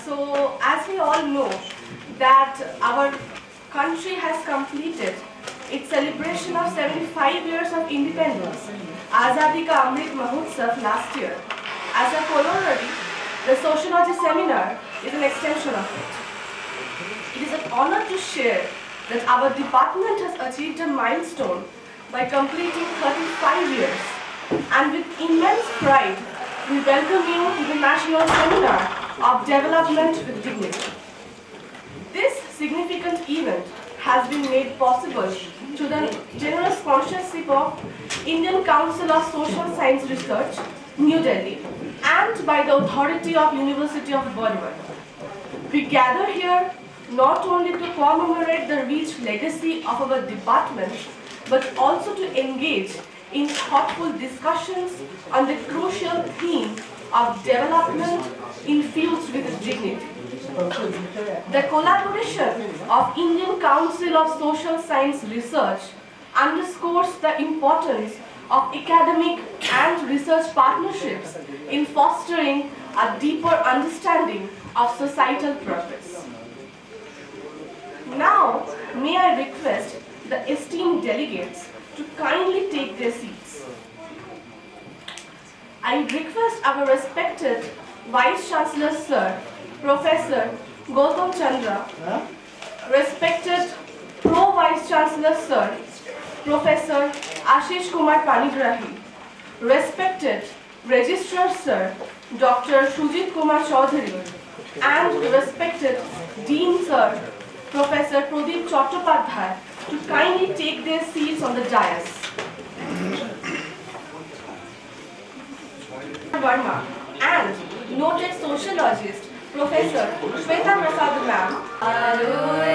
So, as we all know, that our country has completed its celebration of 75 years of independence, Azadi Ka Amrit Mahotsav last year. As a corollary, the sociology seminar is an extension of it. It is an honor to share that our department has achieved a milestone by completing 35 years, and with immense pride, we welcome you to the National Seminar of Development with Dignity. This significant event has been made possible through the generous sponsorship of Indian Council of Social Science Research, New Delhi, and by the authority of University of Bollywood. We gather here not only to commemorate the rich legacy of our department, but also to engage in thoughtful discussions on the crucial theme of development infused with dignity. The collaboration of Indian Council of Social Science Research underscores the importance of academic and research partnerships in fostering a deeper understanding of societal progress. Now, may I request the esteemed delegates to kindly take their seats. I request our respected Vice Chancellor Sir, Professor Gautam Chandra, respected Pro Vice Chancellor Sir, Professor Ashish Kumar Panigrahi, respected Registrar Sir, Dr. Sujit Kumar Chaudhary, and respected Dean Sir, Professor Pradeep Chattopadhyay, to kindly take their seats on the dais. Verma and noted sociologist Professor Shweta Prasad Ma'am.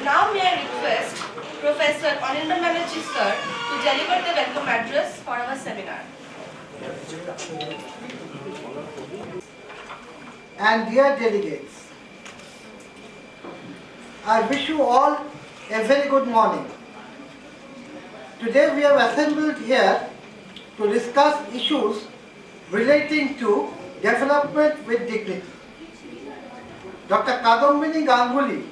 Now may I request Professor Anindra Banerjee Sir to deliver the welcome address for our seminar. And dear delegates, I wish you all a very good morning. Today we have assembled here to discuss issues relating to development with dignity. Dr. Kadambini Ganguly,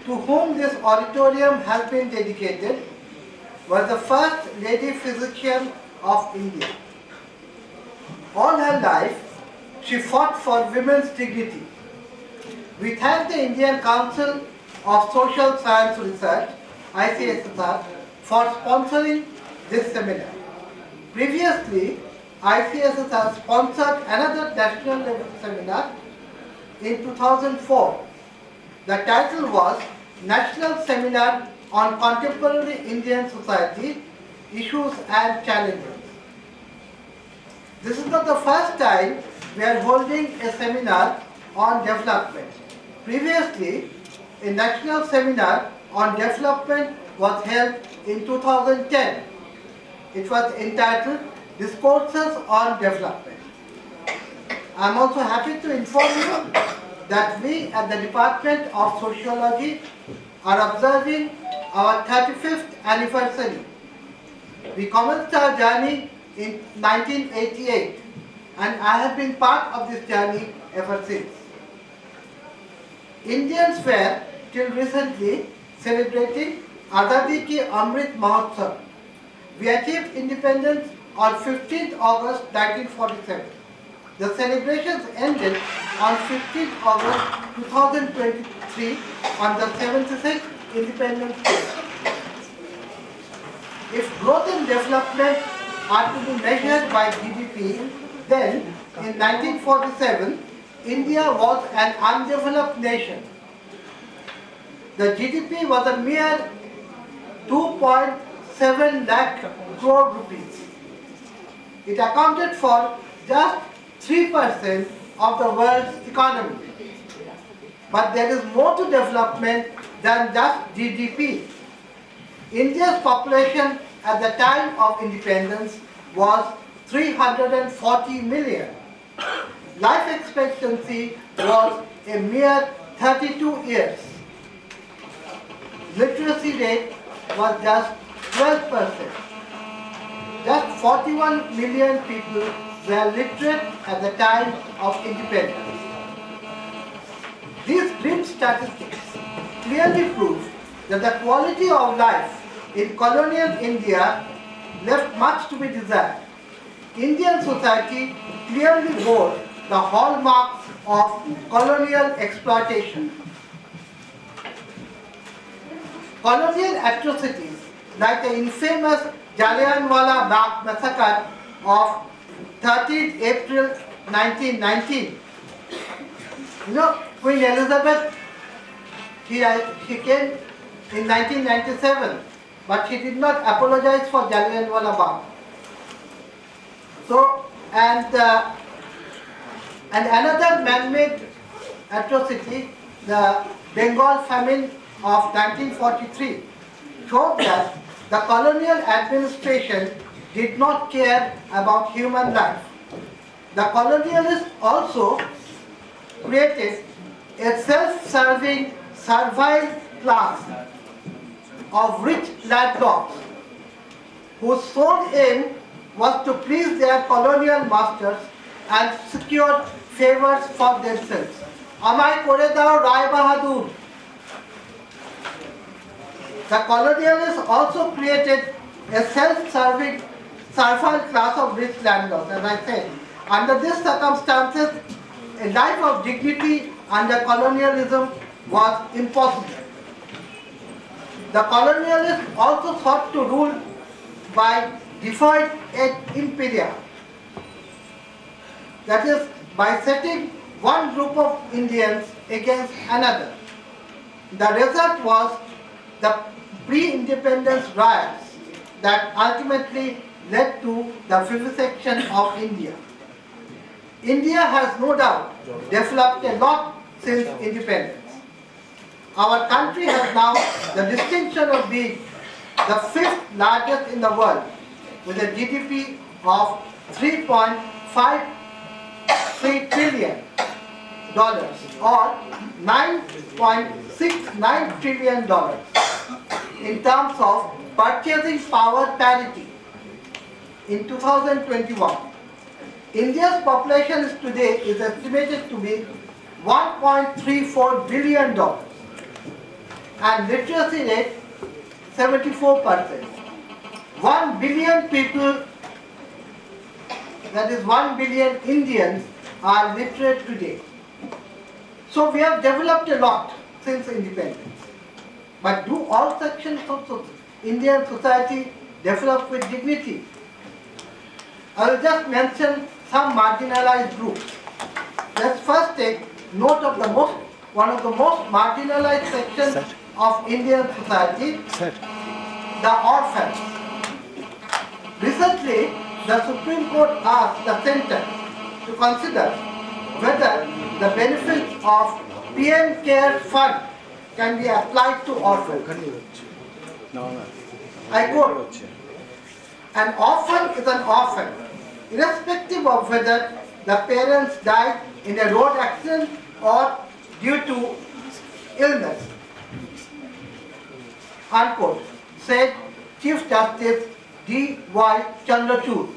to whom this auditorium has been dedicated, was the first lady physician of India. All her life, she fought for women's dignity. We thank the Indian Council of Social Science Research, ICSR, for sponsoring this seminar. Previously, ICSR sponsored another national level seminar in 2004. The title was National Seminar on Contemporary Indian Society, Issues and Challenges. This is not the first time we are holding a seminar on development. Previously, a national seminar on development was held in 2010. It was entitled Discourses on Development. I am also happy to inform you that we at the Department of Sociology are observing our 35th anniversary. We commenced our journey in 1988 and I have been part of this journey ever since. Indians were till recently celebrating Azadi Ki Amrit Mahotsav. We achieved independence on 15th August 1947. The celebrations ended on 15th August 2023 on the 76th Independence Day. If growth and development are to be measured by GDP, then in 1947, India was an undeveloped nation. The GDP was a mere 2.7 lakh crore rupees. It accounted for just 3% of the world's economy. But there is more to development than just GDP. India's population at the time of independence was 340 million. Life expectancy was a mere 32 years. Literacy rate was just 12%. Just 41 million people were literate at the time of independence. These grim statistics clearly prove that the quality of life in colonial India left much to be desired. Indian society clearly bore the hallmarks of colonial exploitation. Colonial atrocities like the infamous Jallianwala Bagh massacre of 13th April 1919. Queen Elizabeth, she came in 1997, but she did not apologize for Jallianwala Bagh. So, and another man-made atrocity, the Bengal famine of 1943, showed that the colonial administration did not care about human life. The colonialists also created a self-serving, servile class of rich landlords whose sole aim was to please their colonial masters and secure favors for themselves. Amai kore dao Rai Bahadur. The colonialists also created a self-serving, servile class of rich landlords. As I said, under these circumstances, a life of dignity under colonialism was impossible. The colonialists also sought to rule by default et imperia. That is, by setting one group of Indians against another. The result was the pre-independence riots that ultimately led to the vivisection of India. India has no doubt developed a lot since independence. Our country has now the distinction of being the 5th largest in the world with a GDP of $3.53 trillion or $9.69 trillion in terms of purchasing power parity. In 2021, India's population today is estimated to be $1.34 billion and literacy rate 74%. 1 billion people, that is 1 billion Indians, are literate today. So we have developed a lot since independence. But do all sections of Indian society develop with dignity? I will just mention some marginalized groups. Let's first take note of one of the most marginalized sections of Indian society, the orphans. Recently, the Supreme Court asked the center to consider whether the benefits of PM Care Fund can be applied to orphans. I quote, "An orphan is an orphan, irrespective of whether the parents died in a road accident or due to illness," unquote, said Chief Justice D.Y. Chandrachud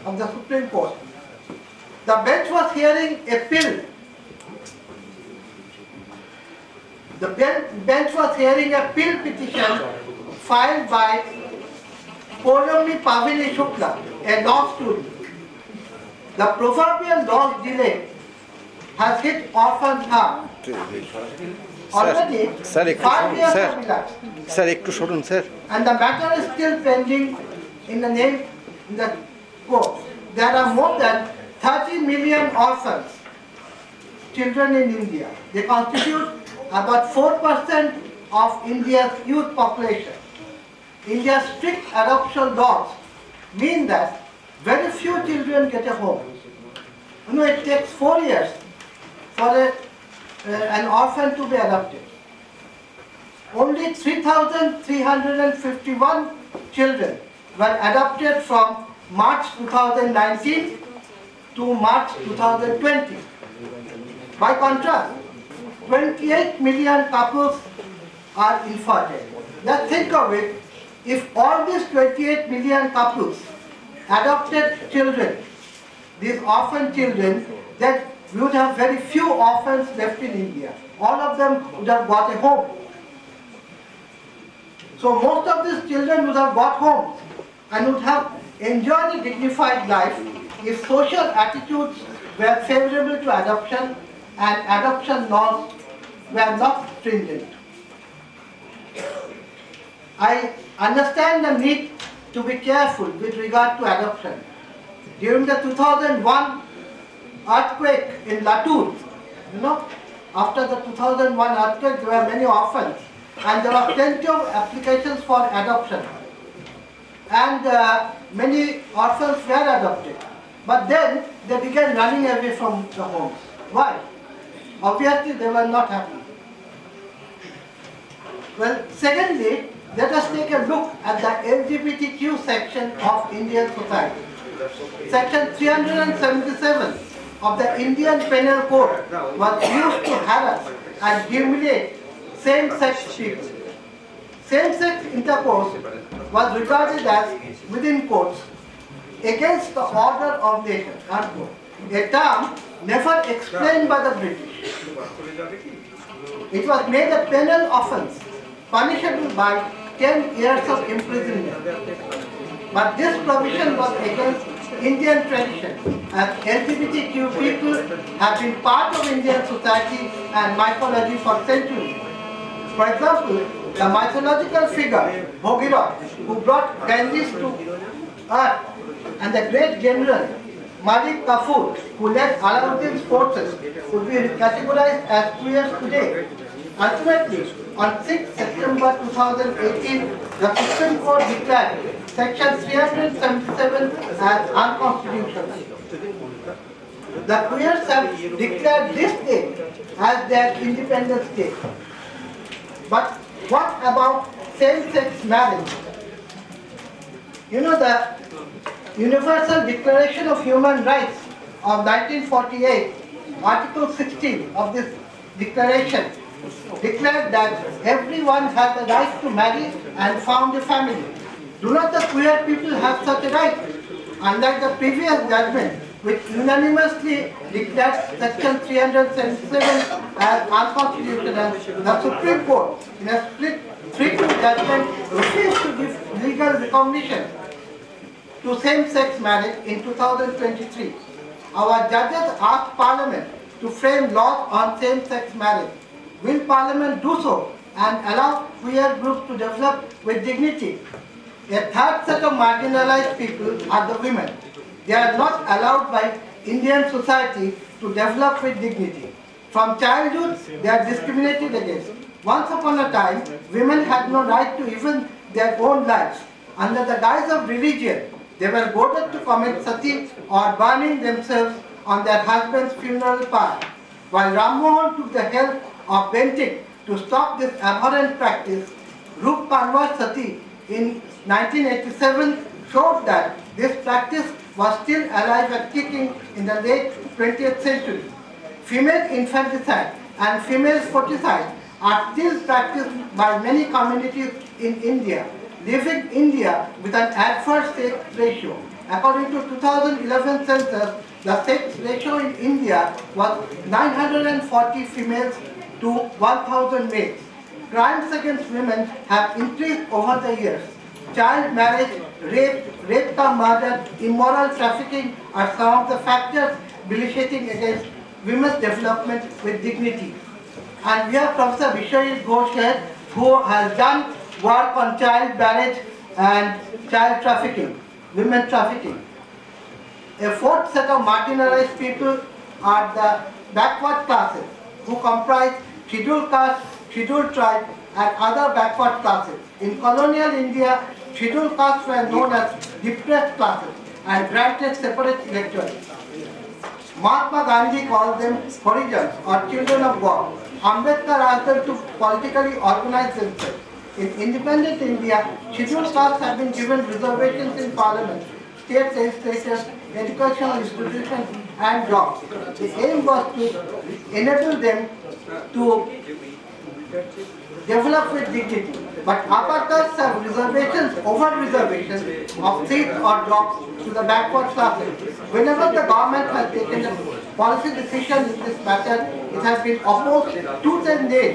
of the Supreme Court. The bench was hearing a bill. The bench was hearing a bill petition filed by Pourami Pavini Shukla, a law student. The proverbial dog's delay has hit orphans hard. Already, 5 years have elapsed. And the matter is still pending in the court. There are more than 30 million orphans, children in India. They constitute about 4% of India's youth population. India's strict adoption laws mean that very few children get a home. It takes 4 years for an orphan to be adopted. Only 3,351 children were adopted from March 2019 to March 2020. By contrast, 28 million couples are infertile. Just think of it, if all these 28 million couples adopted children, these orphan children, then we would have very few orphans left in India. All of them would have got a home. So most of these children would have got homes and would have enjoyed a dignified life if social attitudes were favorable to adoption and adoption laws were not stringent. I understand the need to be careful with regard to adoption. During the 2001 earthquake in Latur, after the 2001 earthquake, there were many orphans and there were plenty of applications for adoption. And many orphans were adopted. But then they began running away from the homes. Why? Obviously they were not happy. Well, secondly, let us take a look at the LGBTQ section of Indian society. Section 377 of the Indian Penal Code was used to harass and humiliate same-sex people. Same-sex intercourse was regarded as, within quotes, against the order of nature, unquote, a term never explained by the British. It was made a penal offence, punishable by 10 years of imprisonment. But this provision was against Indian tradition, as LGBTQ people have been part of Indian society and mythology for centuries. For example, the mythological figure Bhogirath, who brought Ganges to earth, and the great general Malik Kafur, who led Alauddin's forces, would be categorized as queers today. Ultimately, on 6 September 2018, the Supreme Court declared Section 377 as unconstitutional. The queers have declared this state as their independent state. But what about same-sex marriage? The Universal Declaration of Human Rights of 1948, Article 16 of this declaration, declared that everyone has the right to marry and found a family. Do not the queer people have such a right? Unlike the previous judgment, which unanimously declared Section 377 as unconstitutional, the Supreme Court, in a split 3-2 judgment, refused to give legal recognition to same-sex marriage in 2023. Our judges asked Parliament to frame laws on same-sex marriage. Will Parliament do so and allow queer groups to develop with dignity? A third set of marginalized people are the women. They are not allowed by Indian society to develop with dignity. From childhood, they are discriminated against. Once upon a time, women had no right to even their own lives. Under the guise of religion, they were goaded to commit sati or burning themselves on their husband's funeral pyre. While Ram Mohan took the help of Bentinck to stop this abhorrent practice, Rup Kanwar Sati in 1987 showed that this practice was still alive and kicking in the late 20th century. Female infanticide and female foeticide are still practiced by many communities in India, leaving India with an adverse sex ratio. According to 2011 census, the sex ratio in India was 940 females to 1,000 males. Crimes against women have increased over the years. Child marriage, rape cum murder, immoral trafficking are some of the factors militating against women's development with dignity. And we have Professor Vishwajit Ghosh here, who has done work on child marriage and child trafficking, women trafficking. A fourth set of marginalized people are the backward classes, who comprise scheduled caste, scheduled tribe, and other backward classes. In colonial India, scheduled castes were known as depressed classes and granted separate electorates. Mahatma Gandhi called them Harijans or children of God. Ambedkar asked them to politically organize themselves. In independent India, scheduled castes have been given reservations in parliament, state legislatures, educational institutions, and jobs. The aim was to enable them to develop with dignity. But upper castes have reservations over reservations of seats or jobs to the backward classes. Whenever the government has taken a policy decision in this matter, it has been opposed tooth and nail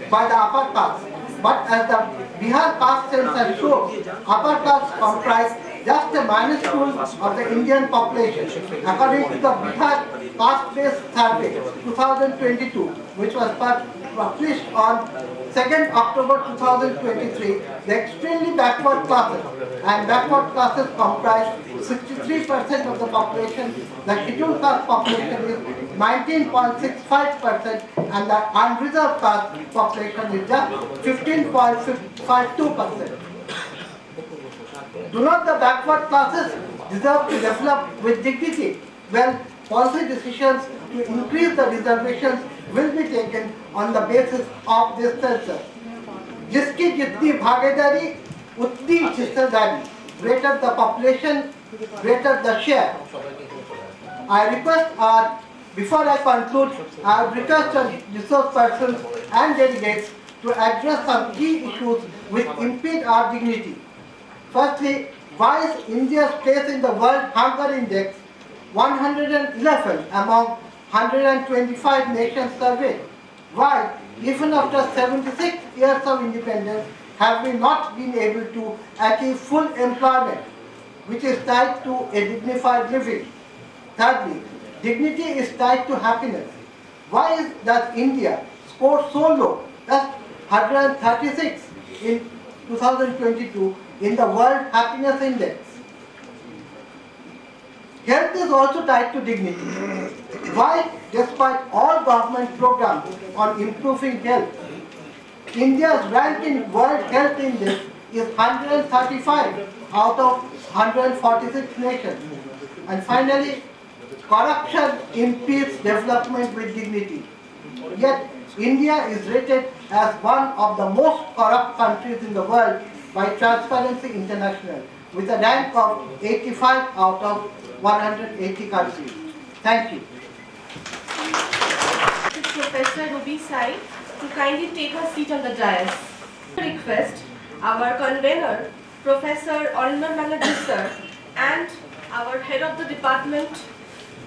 by the upper caste. But as the Bihar caste census shows, upper castes comprise just a minuscule of the Indian population. According to the Bihar caste-based survey 2022, which was published on 2nd October 2023, the extremely backward classes and backward classes comprise 63% of the population. The scheduled caste population is 19.65% and the unreserved caste population is just 15.52%. Do not the backward classes deserve to develop with dignity? Well, policy decisions to increase the reservations will be taken on the basis of this census. जिसकी जितनी भागीदारी उतनी हिस्सेदारी, greater the population, greater the share. I request before I conclude, I request our resource persons and delegates to address some key issues which impede our dignity. Firstly, why is India's place in the World Hunger Index 111 among 125 nations surveyed? Why, even after 76 years of independence, have we not been able to achieve full employment, which is tied to a dignified living? Thirdly, dignity is tied to happiness. Why does India score so low, just 136 in 2022 in the World Happiness Index? Health is also tied to dignity. Why, despite all government programs on improving health, India's rank in World Health Index is 135 out of 146 nations. And finally, corruption impedes development with dignity. Yet, India is rated as one of the most corrupt countries in the world by Transparency International, with a rank of 85 out of 180 countries. Thank you. Professor Ruby Sai to kindly take her seat on the dais. Request our convener, Professor Arindam Banerjee sir, and our head of the department,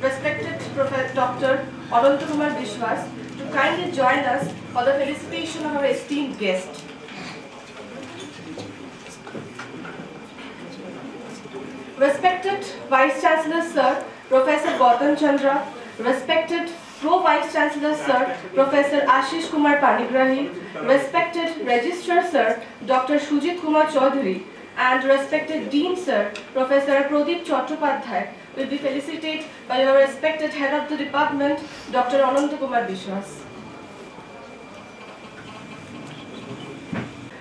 respected Professor Dr. Ananta Kumar Biswas, to kindly join us for the felicitation of our esteemed guest. Respected Vice Chancellor Sir, Professor Gautam Chandra, respected Pro Vice Chancellor Sir, Professor Ashish Kumar Panigrahi, respected Registrar Sir, Dr. Shujit Kumar Chaudhary, and respected Dean Sir, Professor Pradeep Chattopadhyay, will be felicitated by our respected Head of the Department, Dr. Ananta Kumar Biswas.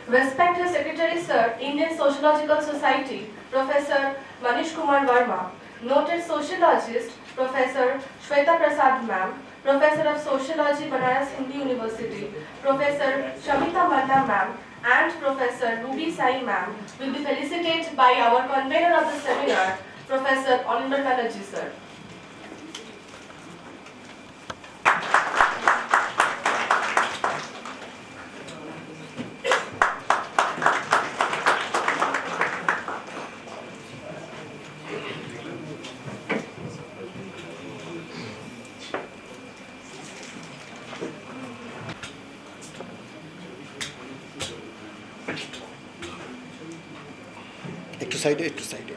Respected Secretary Sir, Indian Sociological Society, Professor Manish Kumar Verma, noted sociologist Professor Shweta Prasad Ma'am, Professor of Sociology, Banaras Hindu University, Professor Shamita Manna Ma'am, and Professor Ruby Sai Ma'am will be felicitated by our convener of the seminar, Professor Anindar Banerjee sir. একটু সাইডে একটু সাইডে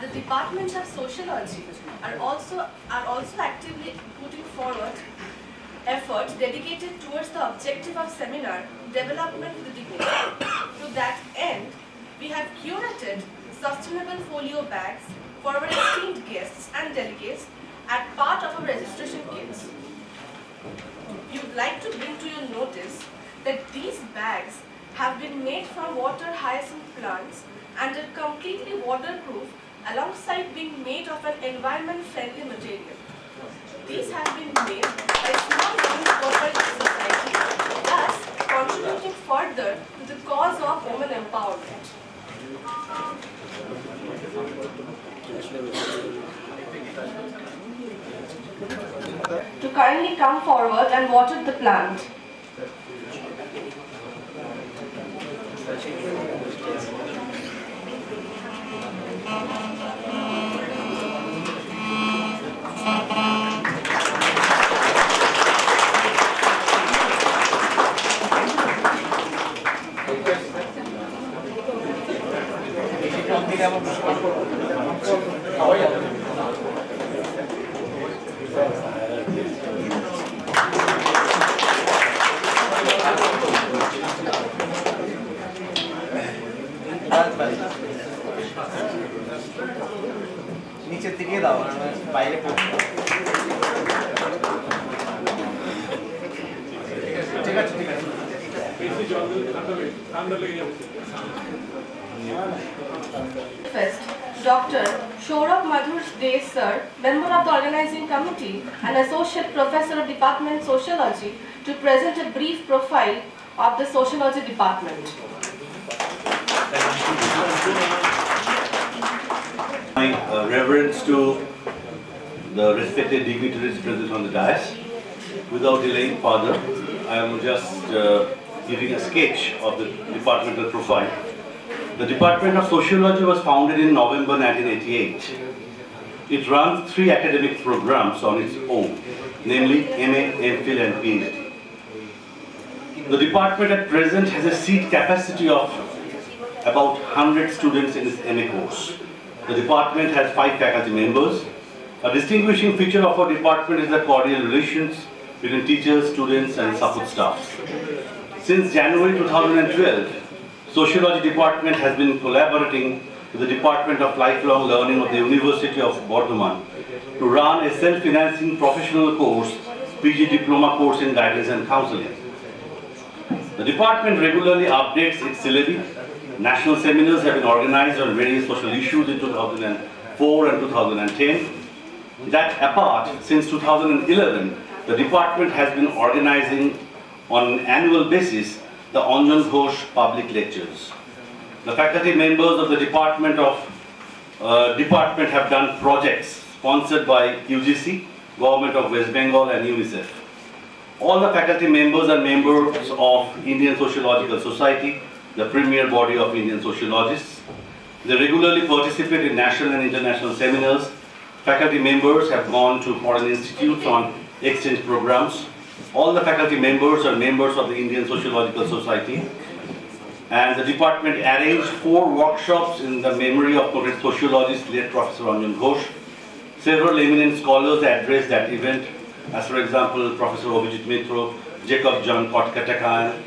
The departments of sociology are also actively putting forward efforts dedicated towards the objective of seminar development with the goal. To that end, we have curated sustainable folio bags for our esteemed guests and delegates as part of our registration kits. We would like to bring to your notice that these bags have been made from water hyacinth plants and are completely waterproof alongside being made of an environment-friendly material. These have been made by small women's corporate society, thus contributing further to the cause of women empowerment. To kindly come forward and water the plant. নিচের দিকে দাও বাইরে ঠিক আছে ঠিক আছে First, Dr. Shourabh Madhur Dey sir, member of the organizing committee and associate professor of Department Sociology, to present a brief profile of the Sociology Department. My reverence to the respected dignitaries present on the dais. Without delaying further, I am just giving a sketch of the departmental profile. The Department of Sociology was founded in November 1988. It runs 3 academic programs on its own, namely MA, MPhil and PhD. The department at present has a seat capacity of about 100 students in its MA course. The department has 5 faculty members. A distinguishing feature of our department is the cordial relations between teachers, students and support staff. Since January 2012, Sociology Department has been collaborating with the Department of Lifelong Learning of the University of Bardhaman to run a self-financing professional course, PG Diploma course in Guidance and Counseling. The department regularly updates its syllabi. National seminars have been organized on various social issues in 2004 and 2010. That apart, since 2011, the department has been organizing on an annual basis the Anjan Ghosh public lectures. The faculty members of the department have done projects sponsored by UGC, Government of West Bengal and UNICEF. All the faculty members are members of Indian Sociological Society, the premier body of Indian sociologists. They regularly participate in national and international seminars. Faculty members have gone to foreign institutes on exchange programs. All the faculty members are members of the Indian Sociological Society. And the department arranged 4 workshops in the memory of noted sociologist late Professor Ranjan Ghosh. Several eminent scholars addressed that event, as for example, Professor Abhijit Mitro, Jacob John Kotkatakayan,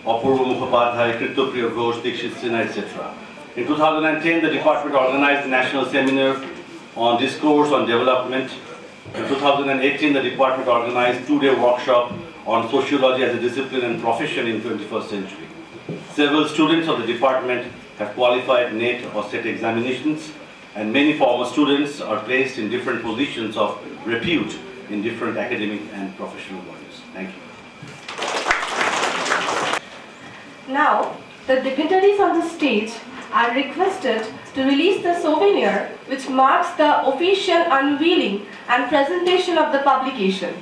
Apurva Mukhopadhyay, Kritopriya Ghosh, Dikshit Sinha, etc. In 2010, the department organized a national seminar on discourse on development. In 2018, the department organized 2-day workshop on sociology as a discipline and profession in 21st century. Several students of the department have qualified NET or SET examinations, and many former students are placed in different positions of repute in different academic and professional bodies. Thank you. Now, the dignitaries on the stage are requested to release the souvenir which marks the official unveiling and presentation of the publication.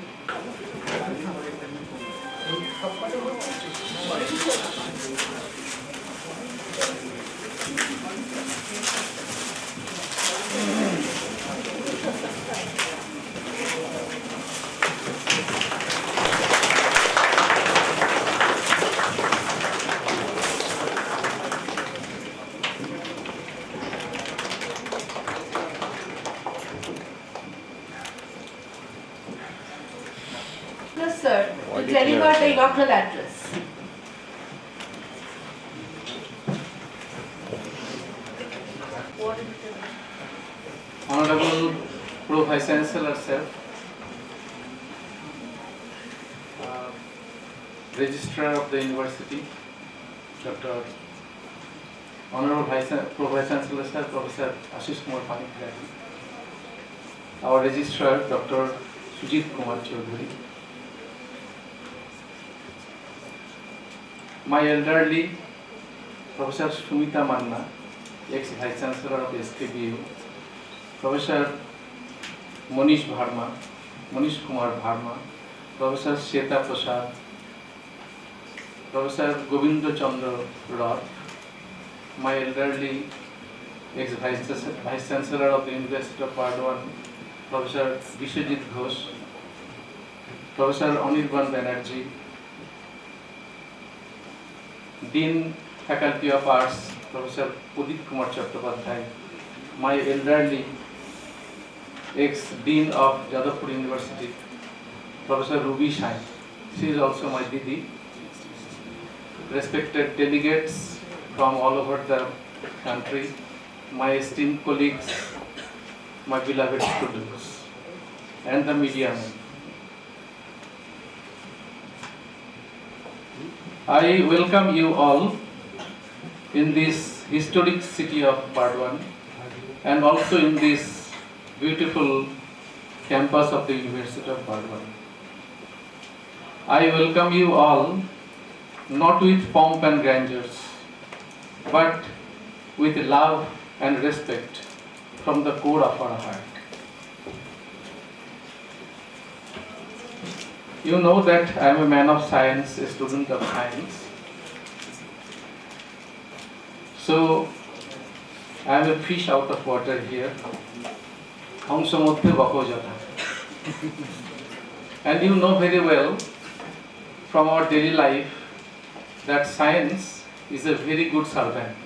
Yes, sir, to deliver the inaugural address. Honorable Pro Vice Chancellor Sir, Registrar of the University, Dr. Honorable Pro Vice Chancellor Sir, Professor Ashish Kumar Panikar, our Registrar, Dr. Sujit Kumar Chaudhary, my elderly Professor Sumita Manna, ex-Vice Chancellor of SKBU, Professor Monish Kumar Bharma, Professor Sheta Prasad, Professor Govinda Chandra Roth, my elderly ex-Vice Chancellor of the University of Pardwan, Professor Vishwajit Ghosh, Professor Anirban Banerjee, Dean Faculty of Arts, Professor Udit Kumar Chattopadhyay, my elderly ex-Dean of Jadavpur University, Professor Ruby Shai. She is also my Didi. Respected delegates from all over the country, my esteemed colleagues, my beloved students, and the media men. I welcome you all in this historic city of Bardwan and also in this beautiful campus of the University of Bardwan. I welcome you all not with pomp and grandeurs, but with love and respect from the core of our heart. You know that I am a man of science, a student of science. So I am a fish out of water here. And you know very well from our daily life that science is a very good servant.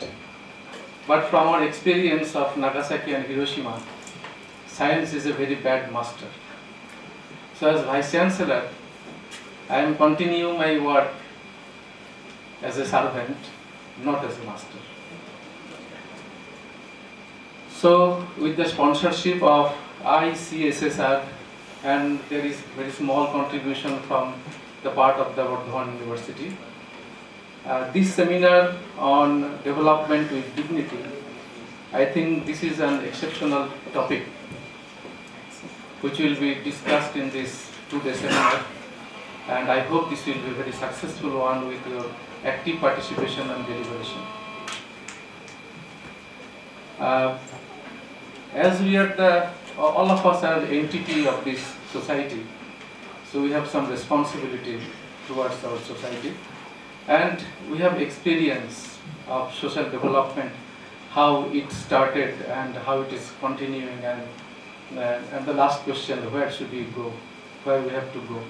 But from our experience of Nagasaki and Hiroshima, science is a very bad master. So as Vice Chancellor, I am continuing my work as a servant, not as a master. So with the sponsorship of ICSSR, and there is very small contribution from the part of the Bardwan University, this seminar on development with dignity, I think this is an exceptional topic which will be discussed in this 2-day seminar, and I hope this will be a very successful one with your active participation and deliberation. As we are all of us are entity of this society, so we have some responsibility towards our society, and we have experience of social development, how it started and how it is continuing, and the last question, where should we go, where we have to go.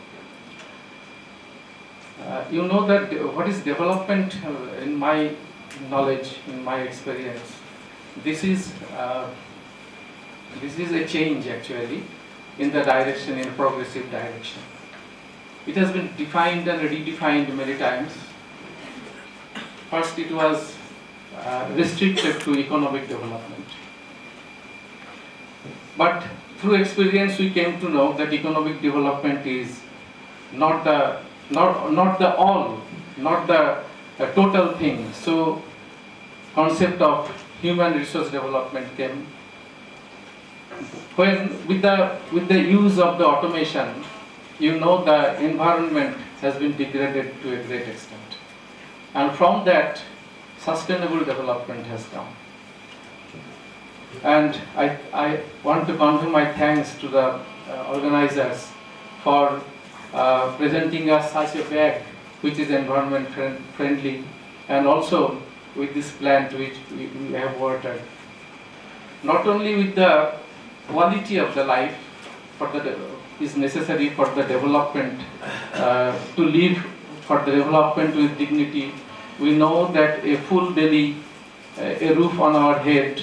You know that what is development in my knowledge, in my experience, this is a change actually in the direction, in progressive direction. It has been defined and redefined many times. First, it was restricted to economic development. But through experience, we came to know that economic development is not the total thing. So, concept of human resource development came. When with the use of the automation, you know, the environment has been degraded to a great extent, and from that, sustainable development has come. And I want to convey my thanks to the organizers for presenting us such a bag which is environment friendly, and also with this plant which we have watered. Not only with the quality of the life is necessary for the development, to live for the development with dignity. We know that a full belly, a roof on our head,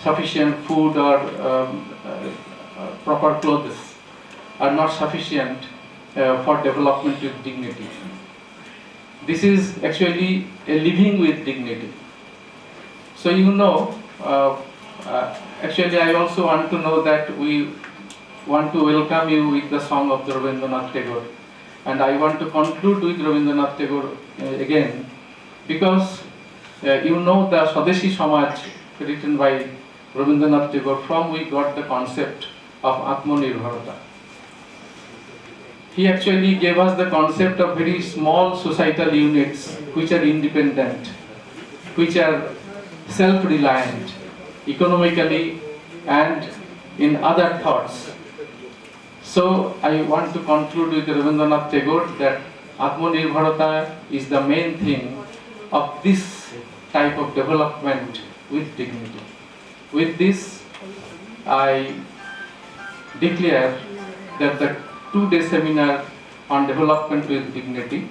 sufficient food or proper clothes are not sufficient for development with dignity. This is actually a living with dignity. So you know, actually I also want to know that we want to welcome you with the song of Rabindranath Tagore, and I want to conclude with Rabindranath Tagore again, because you know the Swadeshi Samaj written by Rabindranath Tagore, from we got the concept of Atmanirbharata. He actually gave us the concept of very small societal units which are independent, which are self-reliant economically and in other thoughts. So I want to conclude with Rabindranath Tagore that Atmanirbharata is the main thing of this type of development with dignity. With this, I declare that the 2-day seminar on development with dignity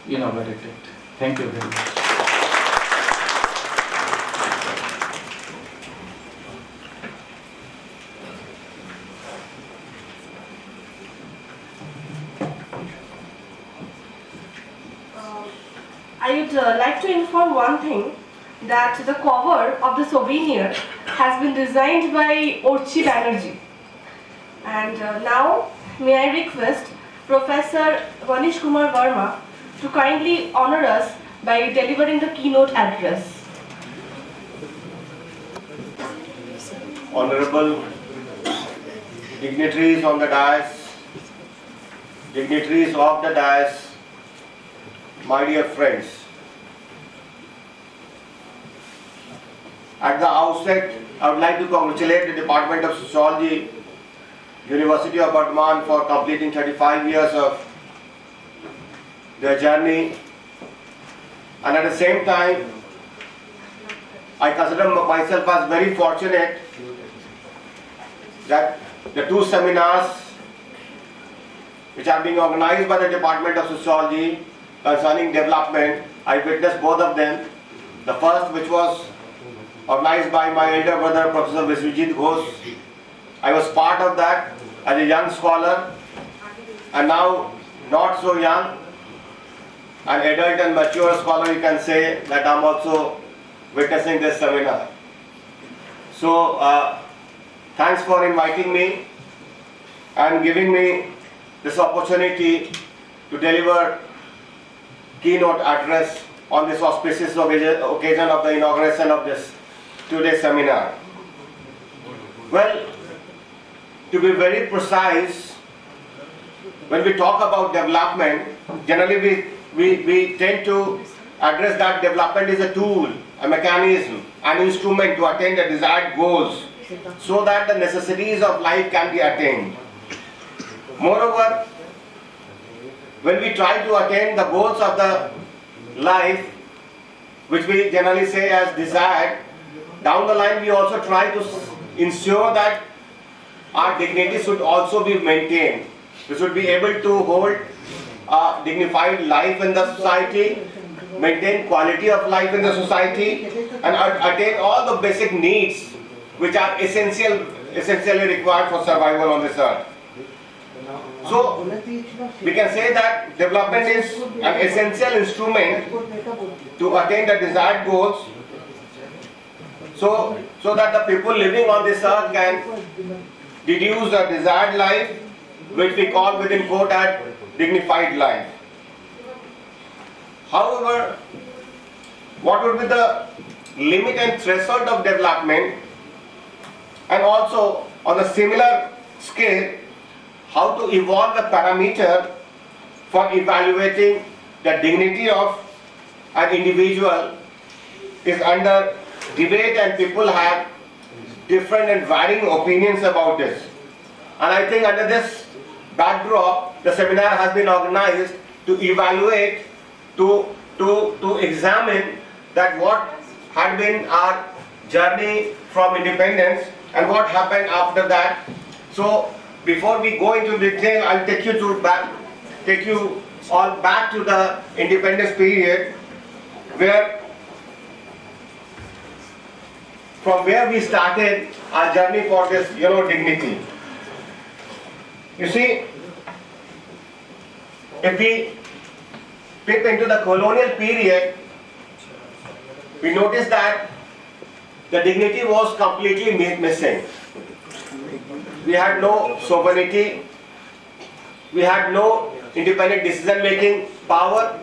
inaugurated. Thank you very much. I would like to inform one thing, that the cover of the souvenir has been designed by Orchi Banerjee. And now, may I request Professor Manish Kumar Verma to kindly honor us by delivering the keynote address. Honorable dignitaries on the dais, dignitaries of the dais, my dear friends. At the outset, I would like to congratulate the Department of Sociology, University of Bardhaman, for completing 35 years of their journey, and at the same time, I consider myself as very fortunate that the 2 seminars which are being organized by the Department of Sociology concerning development, I witnessed both of them. The first, which was organized by my elder brother, Professor Viswajit Ghosh. I was part of that as a young scholar, and now not so young, an adult and mature scholar, you can say that I'm also witnessing this seminar. So, thanks for inviting me and giving me this opportunity to deliver keynote address on this auspicious occasion of the inauguration of this 2-day seminar. Well, to be very precise, when we talk about development, generally we tend to address that development is a tool, a mechanism, an instrument to attain the desired goals so that the necessities of life can be attained. Moreover, when we try to attain the goals of the life, which we generally say as desired, down the line we also try to ensure that our dignity should also be maintained. We should be able to hold a dignified life in the society, maintain quality of life in the society, and attain all the basic needs which are essentially required for survival on this earth. So we can say that development is an essential instrument to attain the desired goals, so that the people living on this earth can deduce a desired life, which we call within quote as dignified life. However, what would be the limit and threshold of development, and also on a similar scale, how to evolve the parameter for evaluating the dignity of an individual is under debate, and people have different and varying opinions about this. And I think under this backdrop, the seminar has been organized to evaluate, to examine that what had been our journey from independence and what happened after that. So before we go into detail, I'll take you all back to the independence period, from where we started our journey for this, dignity. You see, if we peep into the colonial period, we notice that the dignity was completely missing. We had no sovereignty, we had no independent decision-making power,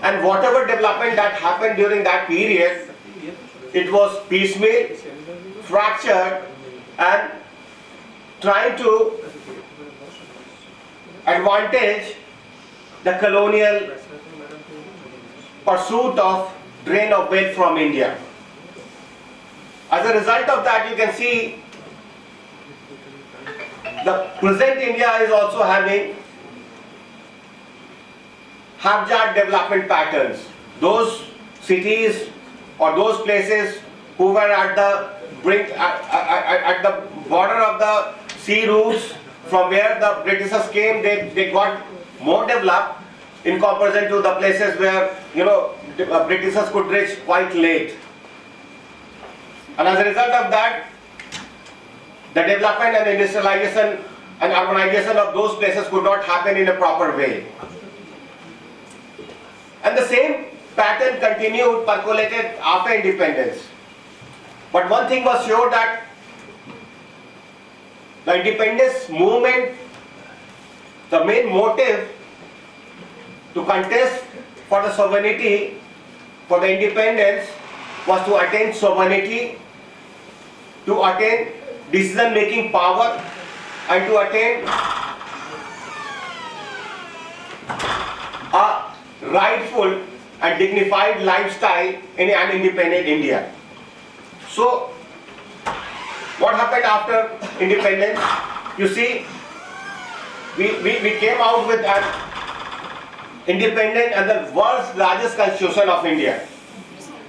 and whatever development that happened during that period, it was piecemeal, fractured, and trying to advantage the colonial pursuit of drain of wealth from India. As a result of that, you can see the present India is also having haphazard development patterns. Those cities or those places who were at the brink, at the border of the sea routes from where the Britishers came, they got more developed in comparison to the places where Britishers could reach quite late. And as a result of that, the development and industrialization and urbanization of those places could not happen in a proper way. And the same pattern continued, percolated after independence. But one thing was sure, that the independence movement, the main motive to contest for the sovereignty, for the independence, was to attain sovereignty, to attain decision-making power, and to attain a rightful and dignified lifestyle in an independent India. So, what happened after independence? You see, we came out with an independent and the world's largest constitution of India.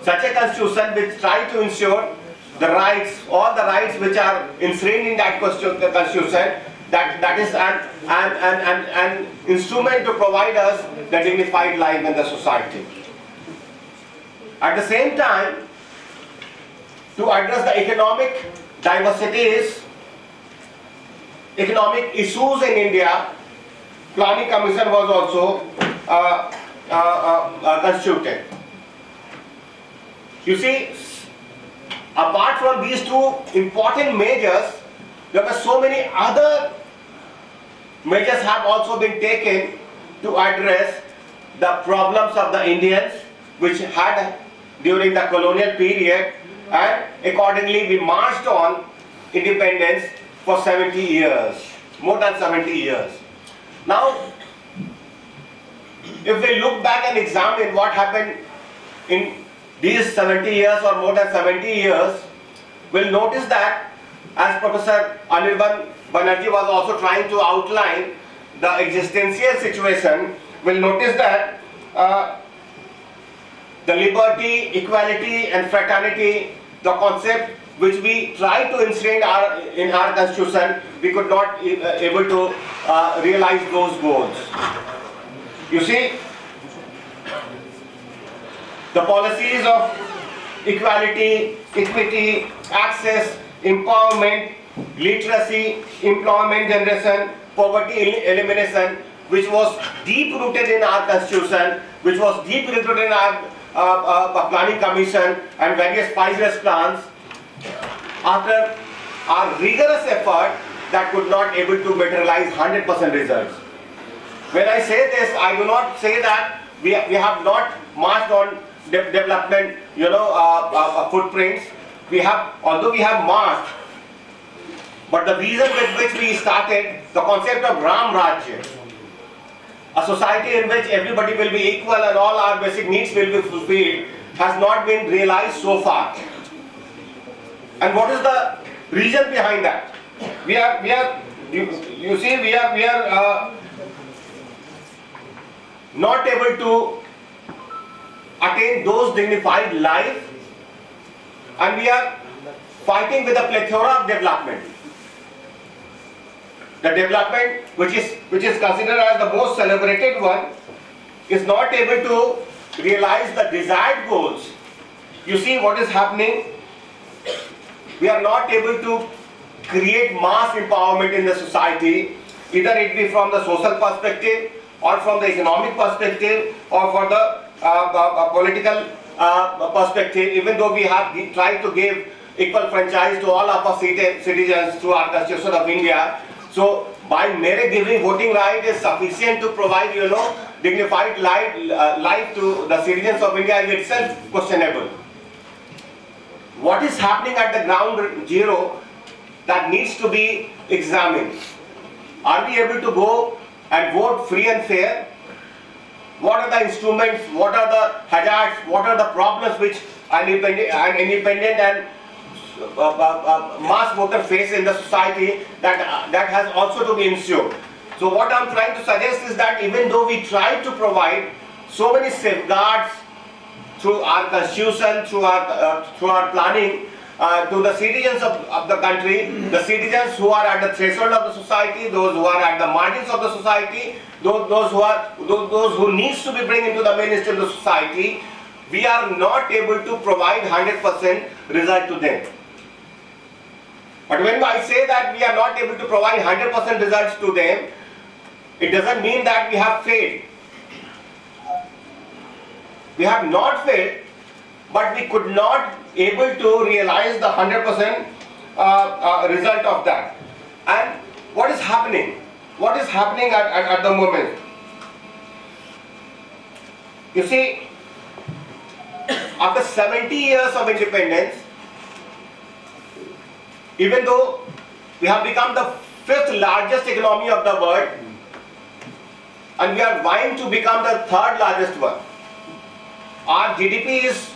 Such a constitution which tried to ensure the rights, all the rights which are enshrined in that constitution, that is an instrument to provide us the dignified life in the society. At the same time, to address the economic diversities, economic issues in India, Planning Commission was also constituted. You see, apart from these two important measures, there were so many other measures have also been taken to address the problems of the Indians which had during the colonial period, and accordingly we marched on independence for 70 years, more than 70 years. Now, if we look back and examine what happened in these 70 years or more than 70 years, we'll notice that, as Professor Anirban Banerjee was also trying to outline the existential situation, we'll notice that the liberty, equality and fraternity, the concept which we tried to enshrine in our constitution, we could not able to realize those goals. You see, the policies of equality, equity, access, empowerment, literacy, employment generation, poverty elimination, which was deep rooted in our constitution, which was deep rooted in our planning commission and various 5-year plans, after our rigorous effort, that could not able to materialize 100% results. When I say this, I do not say that we have not marched on development, footprints. Although we have marched, but the reason with which we started the concept of Ram Rajya, a society in which everybody will be equal and all our basic needs will be fulfilled, has not been realized so far. And what is the reason behind that? We are not able to attain those dignified life, and we are fighting with a plethora of development. The development which is considered as the most celebrated one is not able to realize the desired goals. You see what is happening? We are not able to create mass empowerment in the society, either it be from the social perspective or from the economic perspective or for the political perspective, even though we have tried to give equal franchise to all of our citizens through our Constitution of India. So by mere giving voting right is sufficient to provide, dignified life to the citizens of India is itself questionable. What is happening at the ground zero that needs to be examined? Are we able to go and vote free and fair? What are the instruments? What are the hazards? What are the problems which an independent and mass voter face in the society that has also to be ensured? So what I'm trying to suggest is that even though we try to provide so many safeguards through our constitution, through our planning, to the citizens of the country, the citizens who are at the threshold of the society, those who are at the margins of the society, those who needs to be brought into the mainstream of the society, we are not able to provide 100% result to them. But when I say that we are not able to provide 100% results to them, it doesn't mean that we have failed. We have not failed, but we could not able to realize the 100% result of that. And what is happening? What is happening at the moment? You see, after 70 years of independence, even though we have become the 5th largest economy of the world, and we are vying to become the 3rd largest one, our GDP is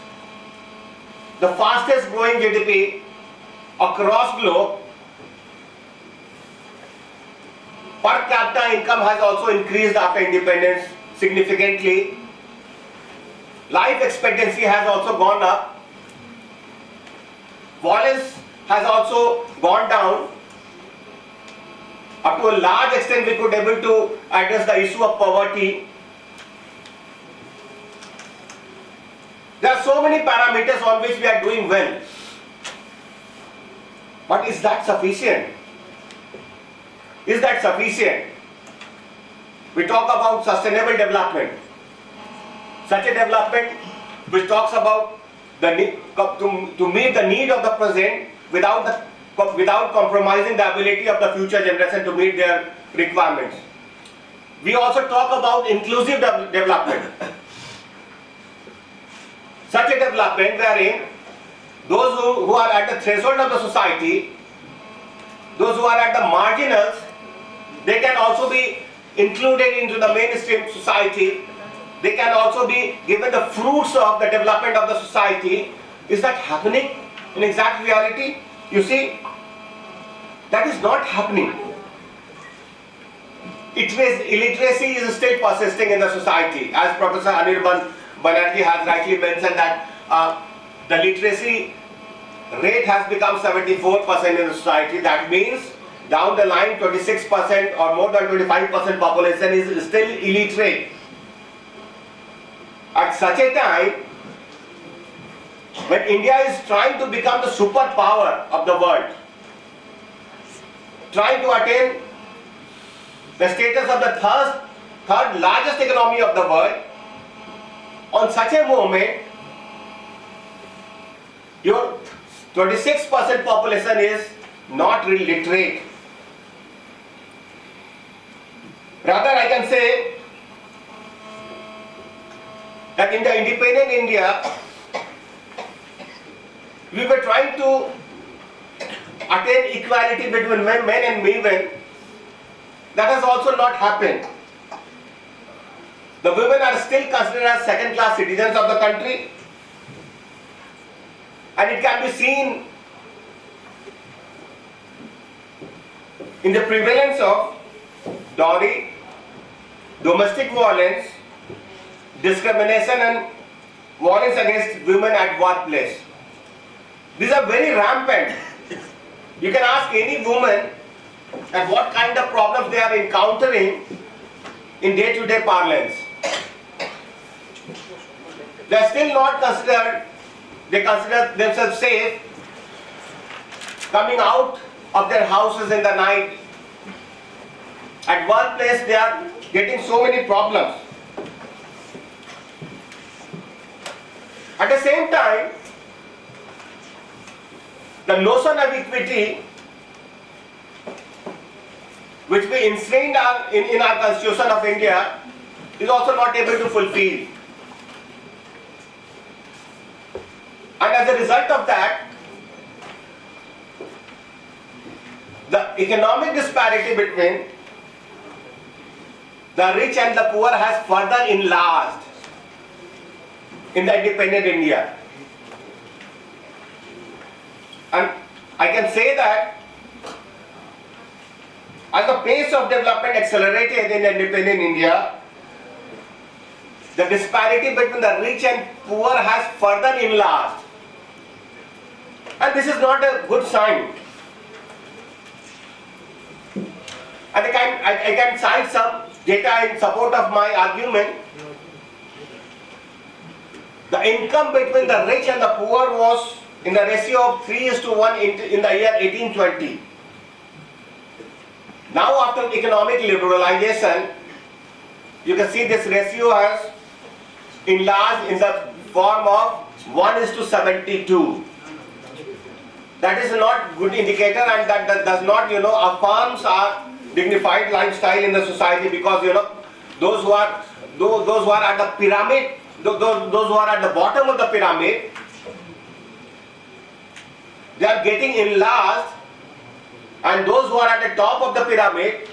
the fastest growing GDP across globe. Per capita income has also increased after independence significantly. Life expectancy has also gone up. Violence has also gone down. Up to a large extent we could able to address the issue of poverty. There are so many parameters on which we are doing well. But is that sufficient? Is that sufficient? We talk about sustainable development. Such a development which talks about the need, to meet the need of the present without compromising the ability of the future generation to meet their requirements. We also talk about inclusive development. Such a development wherein those who are at the threshold of the society, those who are at the marginals, they can also be included into the mainstream society. They can also be given the fruits of the development of the society. Is that happening in exact reality? You see, that is not happening. Illiteracy is still persisting in the society. As Professor Anirban Banerjee has rightly mentioned that the literacy rate has become 74% in the society. That means down the line 26% or more than 25% population is still illiterate. At such a time, when India is trying to become the superpower of the world, trying to attain the status of the third largest economy of the world, on such a moment, your 26% population is not really literate. Rather, I can say that in the independent India, we were trying to attain equality between men and women. That has also not happened. The women are still considered as second-class citizens of the country, and it can be seen in the prevalence of dowry, domestic violence, discrimination and violence against women at workplace. These are very rampant. You can ask any woman at what kind of problems they are encountering in day-to-day parlance. They are still not considered, they consider themselves safe coming out of their houses in the night. At workplace they are getting so many problems. At the same time, the notion of equity which we enshrined in our Constitution of India is also not able to fulfill. And as a result of that, the economic disparity between the rich and the poor has further enlarged in the independent India. And I can say that as the pace of development accelerated in independent India, the disparity between the rich and poor has further enlarged. And this is not a good sign. And I can cite some data in support of my argument. The income between the rich and the poor was in the ratio of 3:1 in the year 1820. Now after economic liberalization, you can see this ratio has enlarged in the form of 1:72. That is not good indicator, and that does not, affirms our dignified lifestyle in the society, because those who are at the pyramid, those who are at the bottom of the pyramid, they are getting enlarged, and those who are at the top of the pyramid,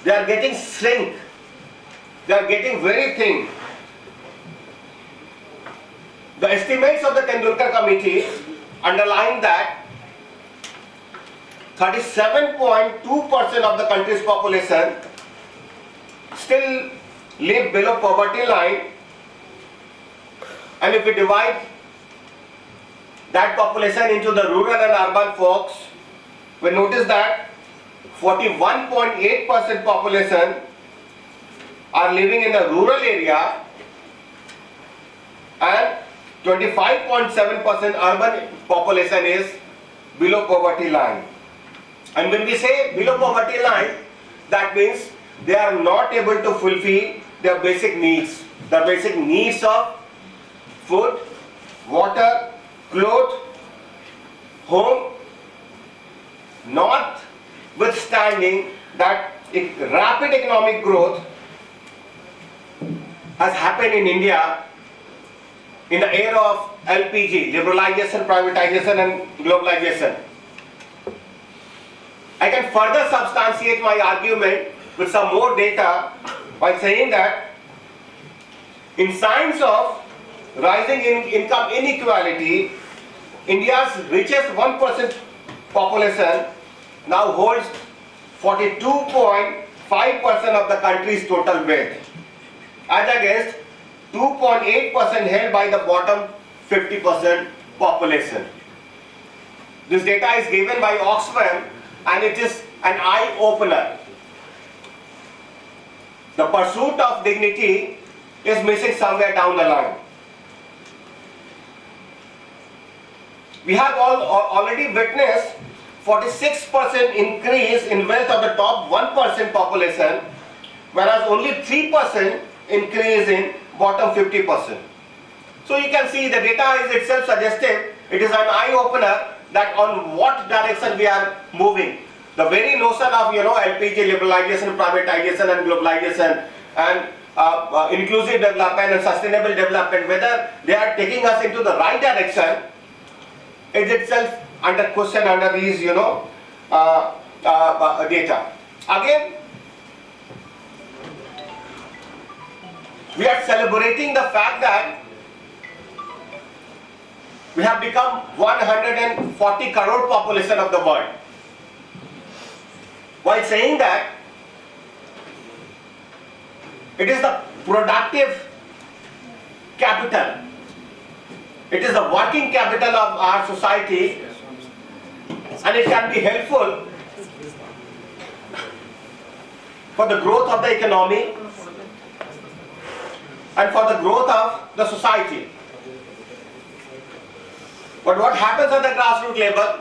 they are getting shrink. They are getting very thin. The estimates of the Tendulkar Committee underline that 37.2% of the country's population still live below poverty line, and if we divide that population into the rural and urban folks, we notice that 41.8% population are living in the rural area and 25.7% urban population is below poverty line. And when we say below poverty line, that means they are not able to fulfill their basic needs. The basic needs of food, water, clothes, home, notwithstanding that rapid economic growth has happened in India in the era of LPG, liberalization, privatization and globalization. I can further substantiate my argument with some more data by saying that in signs of rising income inequality, India's richest 1% population now holds 42.5% of the country's total wealth, as against 2.8% held by the bottom 50% population. This data is given by Oxfam, and it is an eye-opener. The pursuit of dignity is missing somewhere down the line. we have already witnessed 46% increase in wealth of the top 1% population, whereas only 3% increase in bottom 50%. So you can see the data is itself suggestive. It is an eye-opener that on what direction we are moving. The very notion of LPG liberalization, privatization and globalization and inclusive development and sustainable development, whether they are taking us into the right direction, is itself under question under these data. Again, we are celebrating the fact that we have become 140 crore population of the world. While saying that, it is the productive capital, it is the working capital of our society, and it can be helpful for the growth of the economy and for the growth of the society. But what happens at the grassroots level?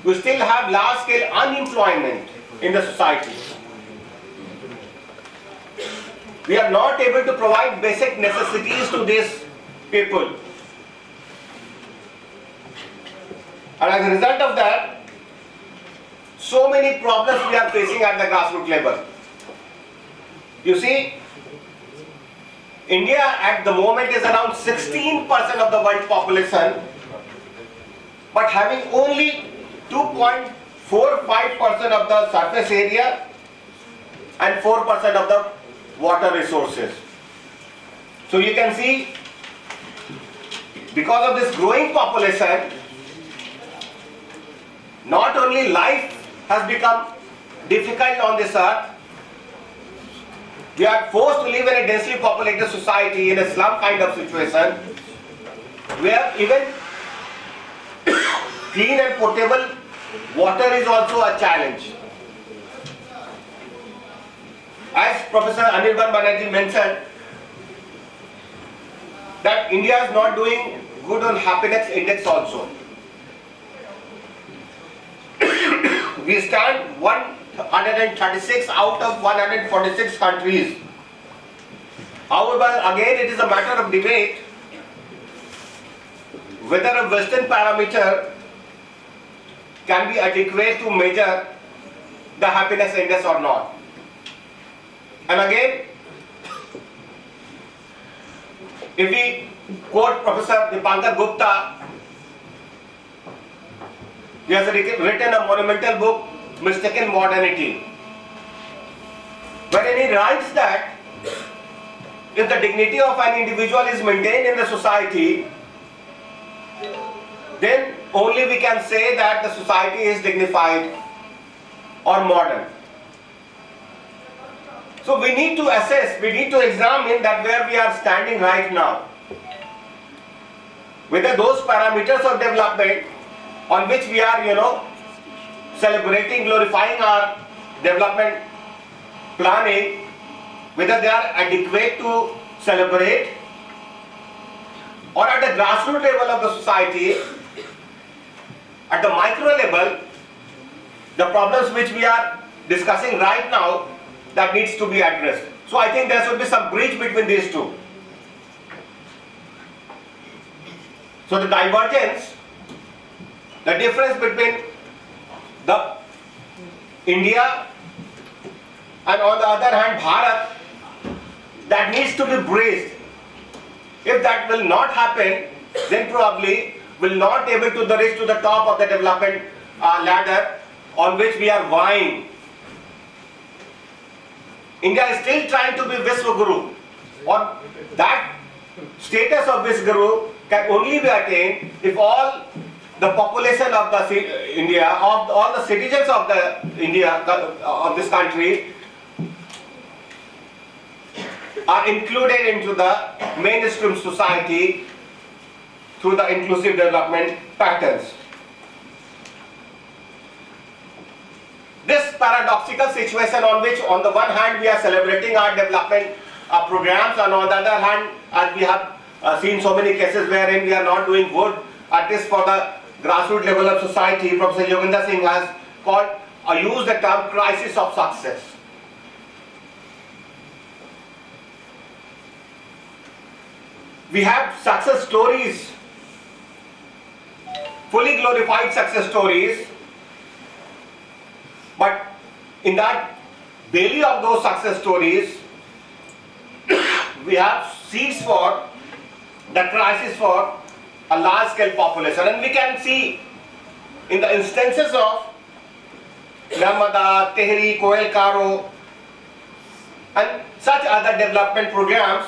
We still have large-scale unemployment in the society. We are not able to provide basic necessities to these people. And as a result of that, so many problems we are facing at the grassroots level. You see, India at the moment is around 16% of the world population, but having only 2.45% of the surface area and 4% of the water resources. So you can see, because of this growing population, not only life has become difficult on this earth, we are forced to live in a densely populated society in a slum kind of situation, where even clean and potable water is also a challenge. As Professor Anirban Banerjee mentioned, that India is not doing good on happiness index also. We stand 136 out of 146 countries. However, again it is a matter of debate whether a Western parameter can be adequate to measure the happiness index or not. And again, if we quote Professor Dipankar Gupta, he has written a monumental book, Mistaken Modernity, wherein he writes that if the dignity of an individual is maintained in the society, then only we can say that the society is dignified or modern. So we need to assess, we need to examine that where we are standing right now, whether those parameters of development on which we are, celebrating, glorifying our development planning, whether they are adequate to celebrate, or at the grassroots level of the society, at the micro level, the problems which we are discussing right now, that needs to be addressed. So I think there should be some bridge between these two. So the divergence, the difference between the India and on the other hand Bharat, that needs to be bridged. If that will not happen, then probably will not able to reach to the top of the development ladder on which we are vying. India is still trying to be Vishwaguru, or that status of Vishwaguru can only be attained if all the population of the India, of all the citizens of the India, of this country, are included into the mainstream society through the inclusive development patterns. This paradoxical situation on which on the one hand we are celebrating our development programs, and on the other hand, as we have seen so many cases wherein we are not doing good artist for the grassroots level of society, Professor Yogendra Singh, has called or used the term crisis of success. We have success stories, fully glorified success stories, but in that belly of those success stories, we have seeds for the crisis for a large scale population. And we can see in the instances of Narmada, Tehri, Koel Karo and such other development programs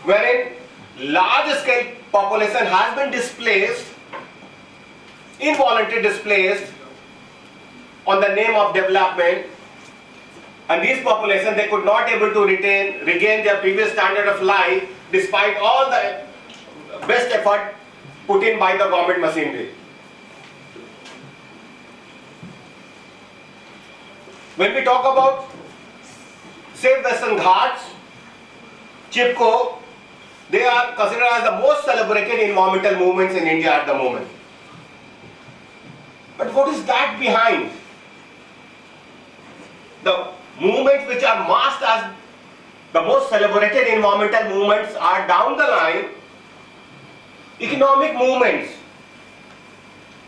wherein large scale population has been displaced, involuntarily displaced on the name of development, and these populations, they could not able to regain their previous standard of life despite all the best effort put in by the government machinery. When we talk about Save Western Ghats, Chipko, they are considered as the most celebrated environmental movements in India at the moment. But what is that behind? The movements which are masked as the most celebrated environmental movements are down the line economic movements.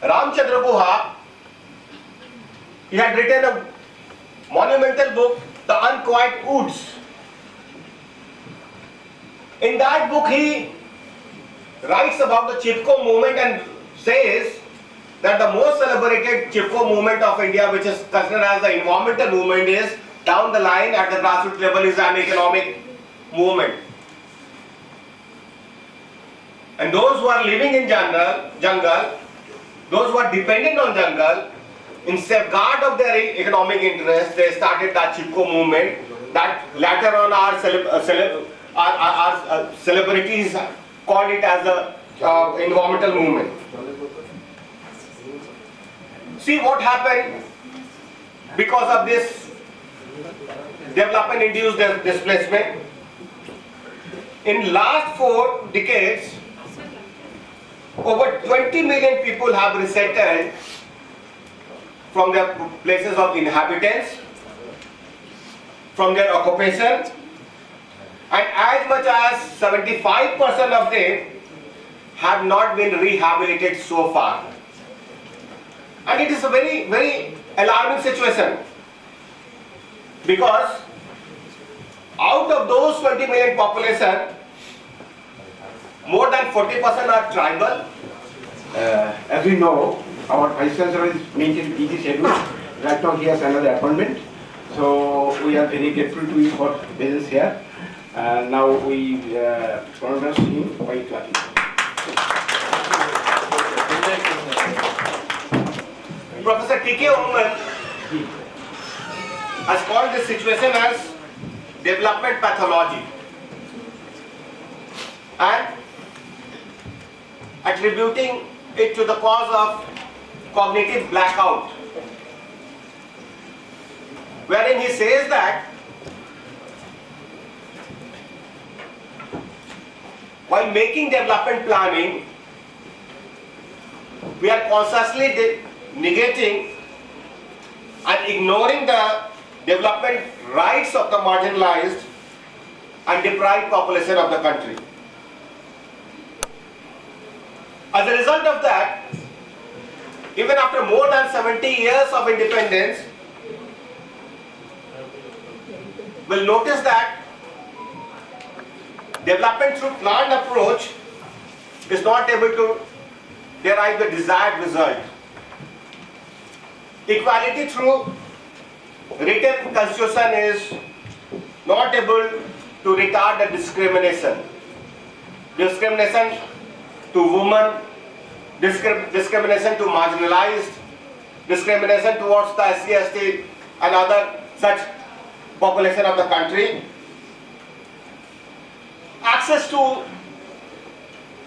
Ramchandra Guha, he had written a monumental book, The Unquiet Woods. In that book he writes about the Chipko movement and says that the most celebrated Chipko movement of India, which is considered as the environmental movement, is down the line at the grassroots level is an economic movement. And those who are living in jungle, those who are dependent on jungle, in safeguard of their economic interests, they started that Chipko movement that later on our celebrities called it as the environmental movement. See what happened because of this development induced displacement. In last 4 decades, over 20 million people have resettled from their places of inhabitance, from their occupation, and as much as 75% of them have not been rehabilitated so far. And it is a very, very alarming situation, because out of those 20 million population, more than 40% are tribal. As we know, our Vice Chancellor is maintaining busy schedule. Right now he has another appointment. So we are very grateful to him for presence here. And now we honor him by clapping. Professor T.K. Umar has called this situation as development pathology and attributing it to the cause of cognitive blackout, wherein he says that while making development planning, we are consciously negating and ignoring the development rights of the marginalized and deprived population of the country. As a result of that, even after more than 70 years of independence, we'll notice that development through planned approach is not able to derive the desired result. Equality through written constitution is not able to retard the discrimination. Discrimination to women, discrimination to marginalized, discrimination towards the SC/ST and other such population of the country. Access to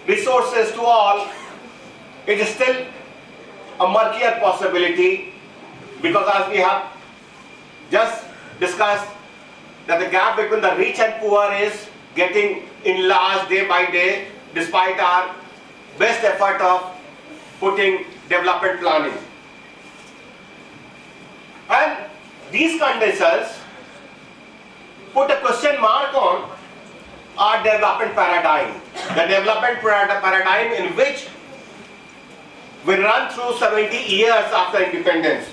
resources to all, it is still a murkier possibility, because as we have just discussed that the gap between the rich and poor is getting enlarged day by day despite our best effort of putting development planning. And these conditions put a question mark on our development paradigm. The development paradigm in which we run through 70 years after independence.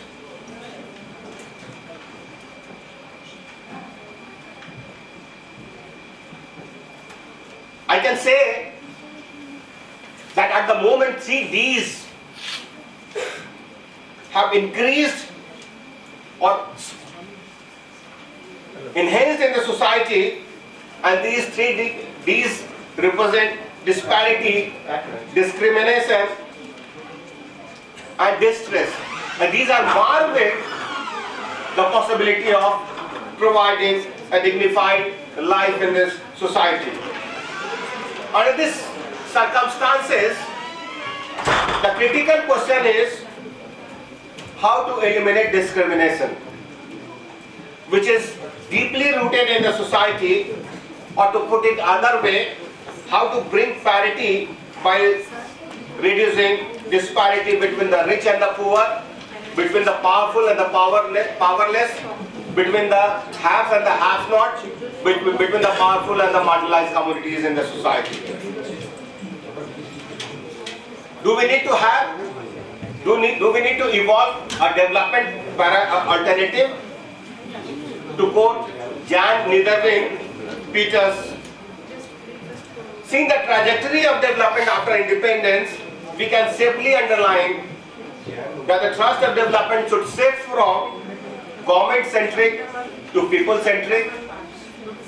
I can say that at the moment 3 Ds have increased or enhanced in the society, and these 3 Ds represent disparity, discrimination and distress, and these are marring the possibility of providing a dignified life in this society. Under these circumstances, the critical question is how to eliminate discrimination, which is deeply rooted in the society, or to put it other way, how to bring parity by reducing disparity between the rich and the poor, between the powerful and the powerless, between the haves and the have-nots, between the powerful and the marginalized communities in the society. Do we need to evolve a development alternative? To quote Jan Niederwing Peters, seeing the trajectory of development after independence, we can safely underline that the thrust of development should shift from government-centric to people-centric,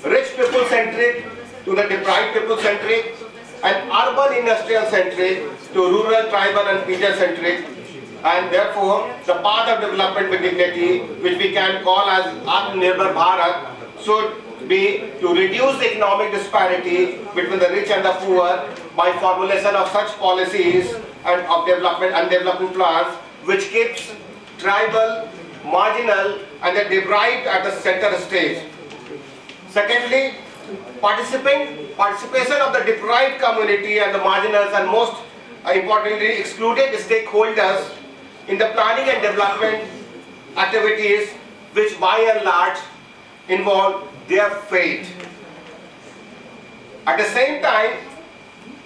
rich people-centric to the deprived people-centric, and urban industrial-centric to rural, tribal and peasant-centric. And therefore, the path of development with dignity, which we can call as Atmanirbhar Bharat, should be to reduce economic disparity between the rich and the poor by formulation of such policies and of development plans which keeps tribal, marginal and the deprived at the center stage. Secondly, participation of the deprived community and the marginals, and most importantly excluded stakeholders in the planning and development activities, which by and large involve their fate. At the same time,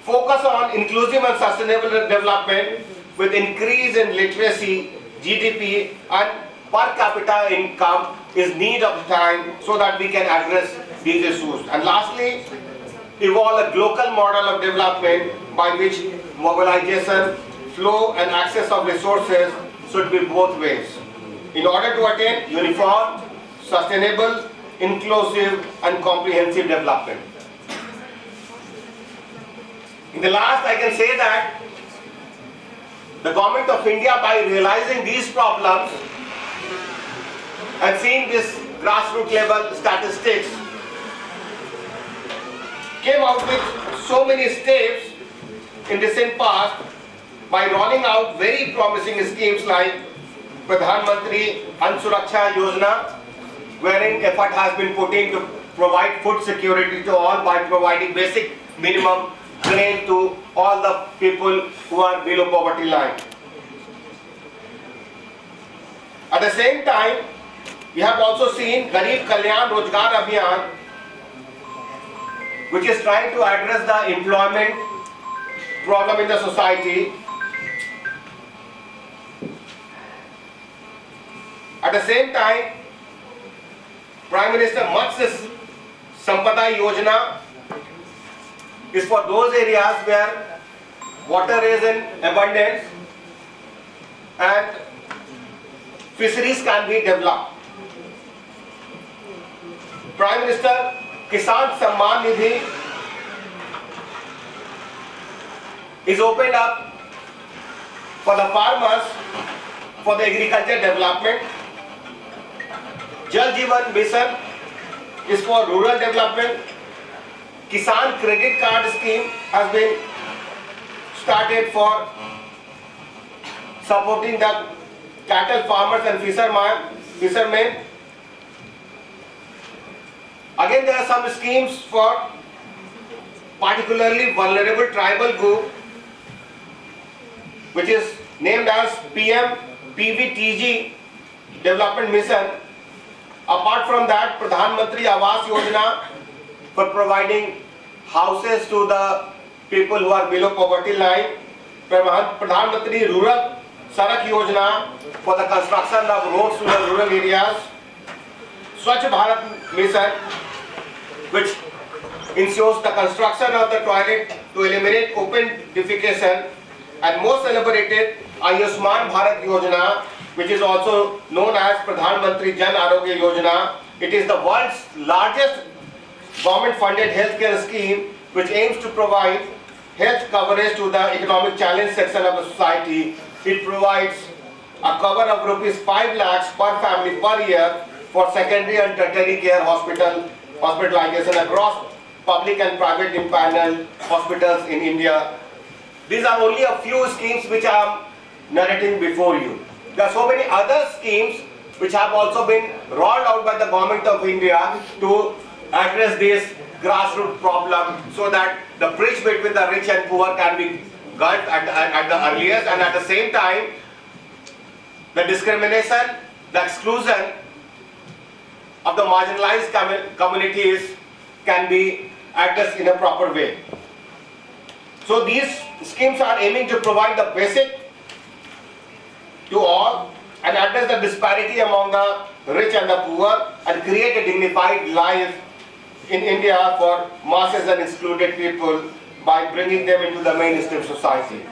focus on inclusive and sustainable development with increase in literacy, GDP and per capita income is need of the time, so that we can address these issues. And lastly, evolve a local model of development by which mobilization, flow and access of resources should be both ways, in order to attain uniform, sustainable, inclusive and comprehensive development. In the last, I can say that the Government of India, by realizing these problems and seeing this grassroots level statistics, came out with so many steps in recent past by rolling out very promising schemes like Pradhan Mantri Ann Suraksha Yojana, wherein effort has been put in to provide food security to all by providing basic minimum grain to all the people who are below poverty line. At the same time, we have also seen Garib Kalyan Rozgar Abhiyan, which is trying to address the employment problem in the society. At the same time, Prime Minister Matsya Sampada Yojana is for those areas where water is in abundance and fisheries can be developed. Prime Minister Kisan Samman Nidhi is opened up for the farmers for the agriculture development. Jal Jeevan Mission is for rural development. Kisan Credit Card Scheme has been started for supporting the cattle farmers and fishermen. Again, there are some schemes for particularly vulnerable tribal group which is named as PM PVTG Development Mission. Apart from that, Pradhan Mantri Awas Yojana for providing houses to the people who are below poverty line. Pradhan Mantri Rural Sarak Yojana for the construction of roads to the rural areas. Swachh Bharat Mission, which ensures the construction of the toilet to eliminate open defecation. And most celebrated, Ayushman Bharat Yojana, which is also known as Pradhan Mantri Jan Arogya Yojana. It is the world's largest government-funded healthcare scheme which aims to provide health coverage to the economic challenged section of the society. It provides a cover of rupees 5 lakhs per family per year for secondary and tertiary care hospitalization across public and private impaneled hospitals in India. These are only a few schemes which I am narrating before you. There are so many other schemes which have also been rolled out by the government of India to address this grassroots problem, so that the bridge between the rich and poor can be got at the earliest, and at the same time the discrimination, the exclusion of the marginalized communities can be addressed in a proper way. So these schemes are aiming to provide the basic to all and address the disparity among the rich and the poor and create a dignified life in India for masses and excluded people by bringing them into the mainstream society.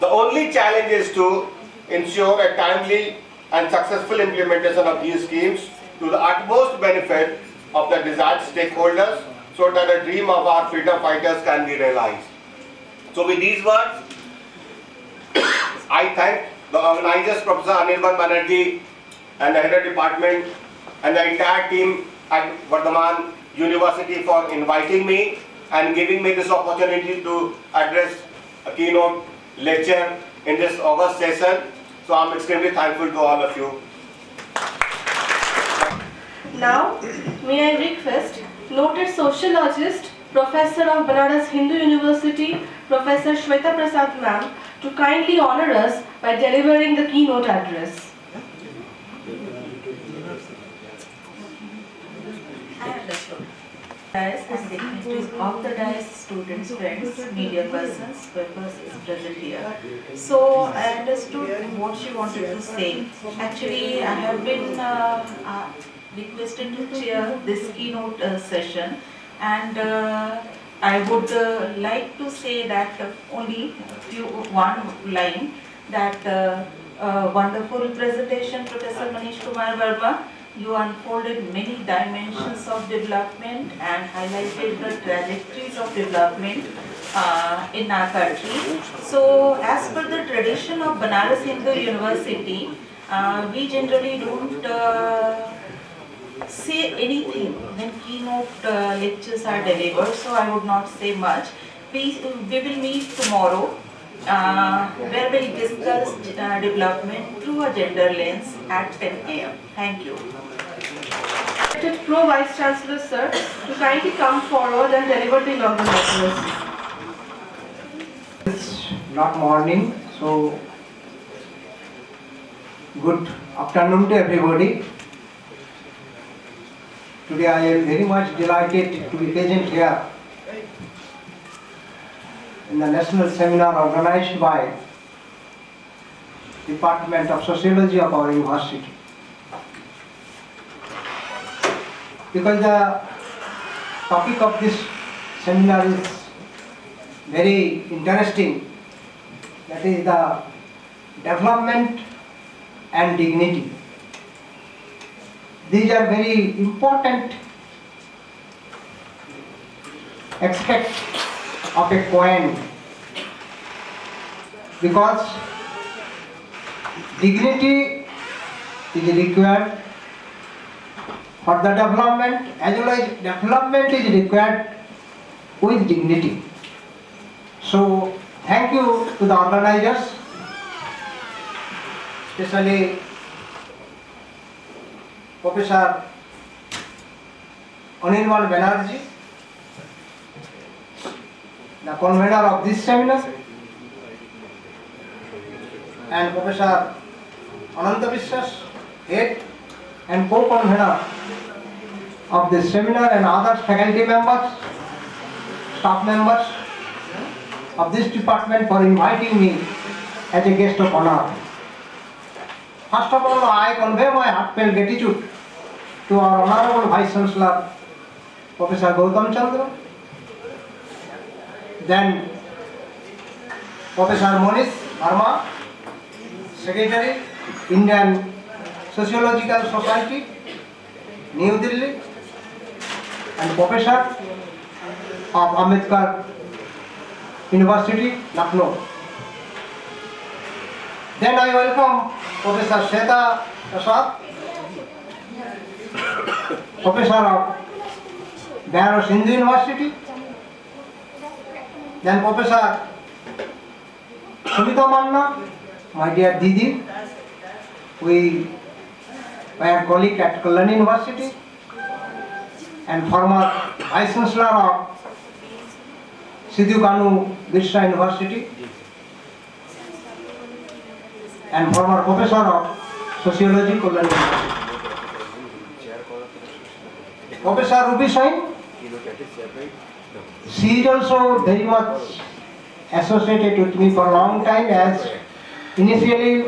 The only challenge is to ensure a timely and successful implementation of these schemes to the utmost benefit of the desired stakeholders, so that the dream of our freedom fighters can be realized. So with these words, I thank the organizers, Professor Anirban Banerjee and the head of department and the entire team at Vardhaman University for inviting me and giving me this opportunity to address a keynote lecture in this August session. So I'm extremely thankful to all of you. Now, may I request noted sociologist, Professor of Banaras Hindu University, Professor Shweta Prasad ma'am, to kindly honor us by delivering the keynote address. And dignitaries of the dais, students, friends, media persons, purpose is present here. So I understood what she wanted to say. Actually, I have been requested to chair this keynote session, and I would like to say that only one line, that wonderful presentation, Professor Manish Kumar Verma. You unfolded many dimensions of development and highlighted the trajectories of development in our country. So, as per the tradition of Banaras Hindu University, we generally don't say anything when keynote lectures are delivered, so I would not say much. We will meet tomorrow, where we will discuss development through a gender lens at 10 a.m. Thank you. Pro Vice Chancellor sir to kindly come forward and deliver the inaugural address. It's not morning, so good afternoon to everybody. Today I am very much delighted to be present here in the national seminar organized by Department of Sociology of our university. Because the topic of this seminar is very interesting, that is the development and dignity. These are very important aspects of a coin, because dignity is required for the development, as well as development is required with dignity. So thank you to the organizers, especially Professor Anirban Banerjee, the convener of this seminar, and Professor Ananta Vishwas, head and co-convener of this seminar, and other faculty members, staff members of this department for inviting me as a guest of honor. First of all, I convey my heartfelt gratitude to our Honorable Vice Chancellor, Professor Gautam Chandra, then Professor Monish Verma, Secretary, Indian Sociological Society, New Delhi, and Professor of Ambedkar University, Lucknow. Then I welcome Professor Shweta Prasad, Professor of Banaras Hindu University, then Professor Sumita Manna, my dear Didi, we were colleagues at Kalyan University, and former Vice Chancellor of Sidhu Kanu Birsa University, and former Professor of Sociology, Kalyan University. Professor Ruby Sain, she is also very much associated with me for a long time, as initially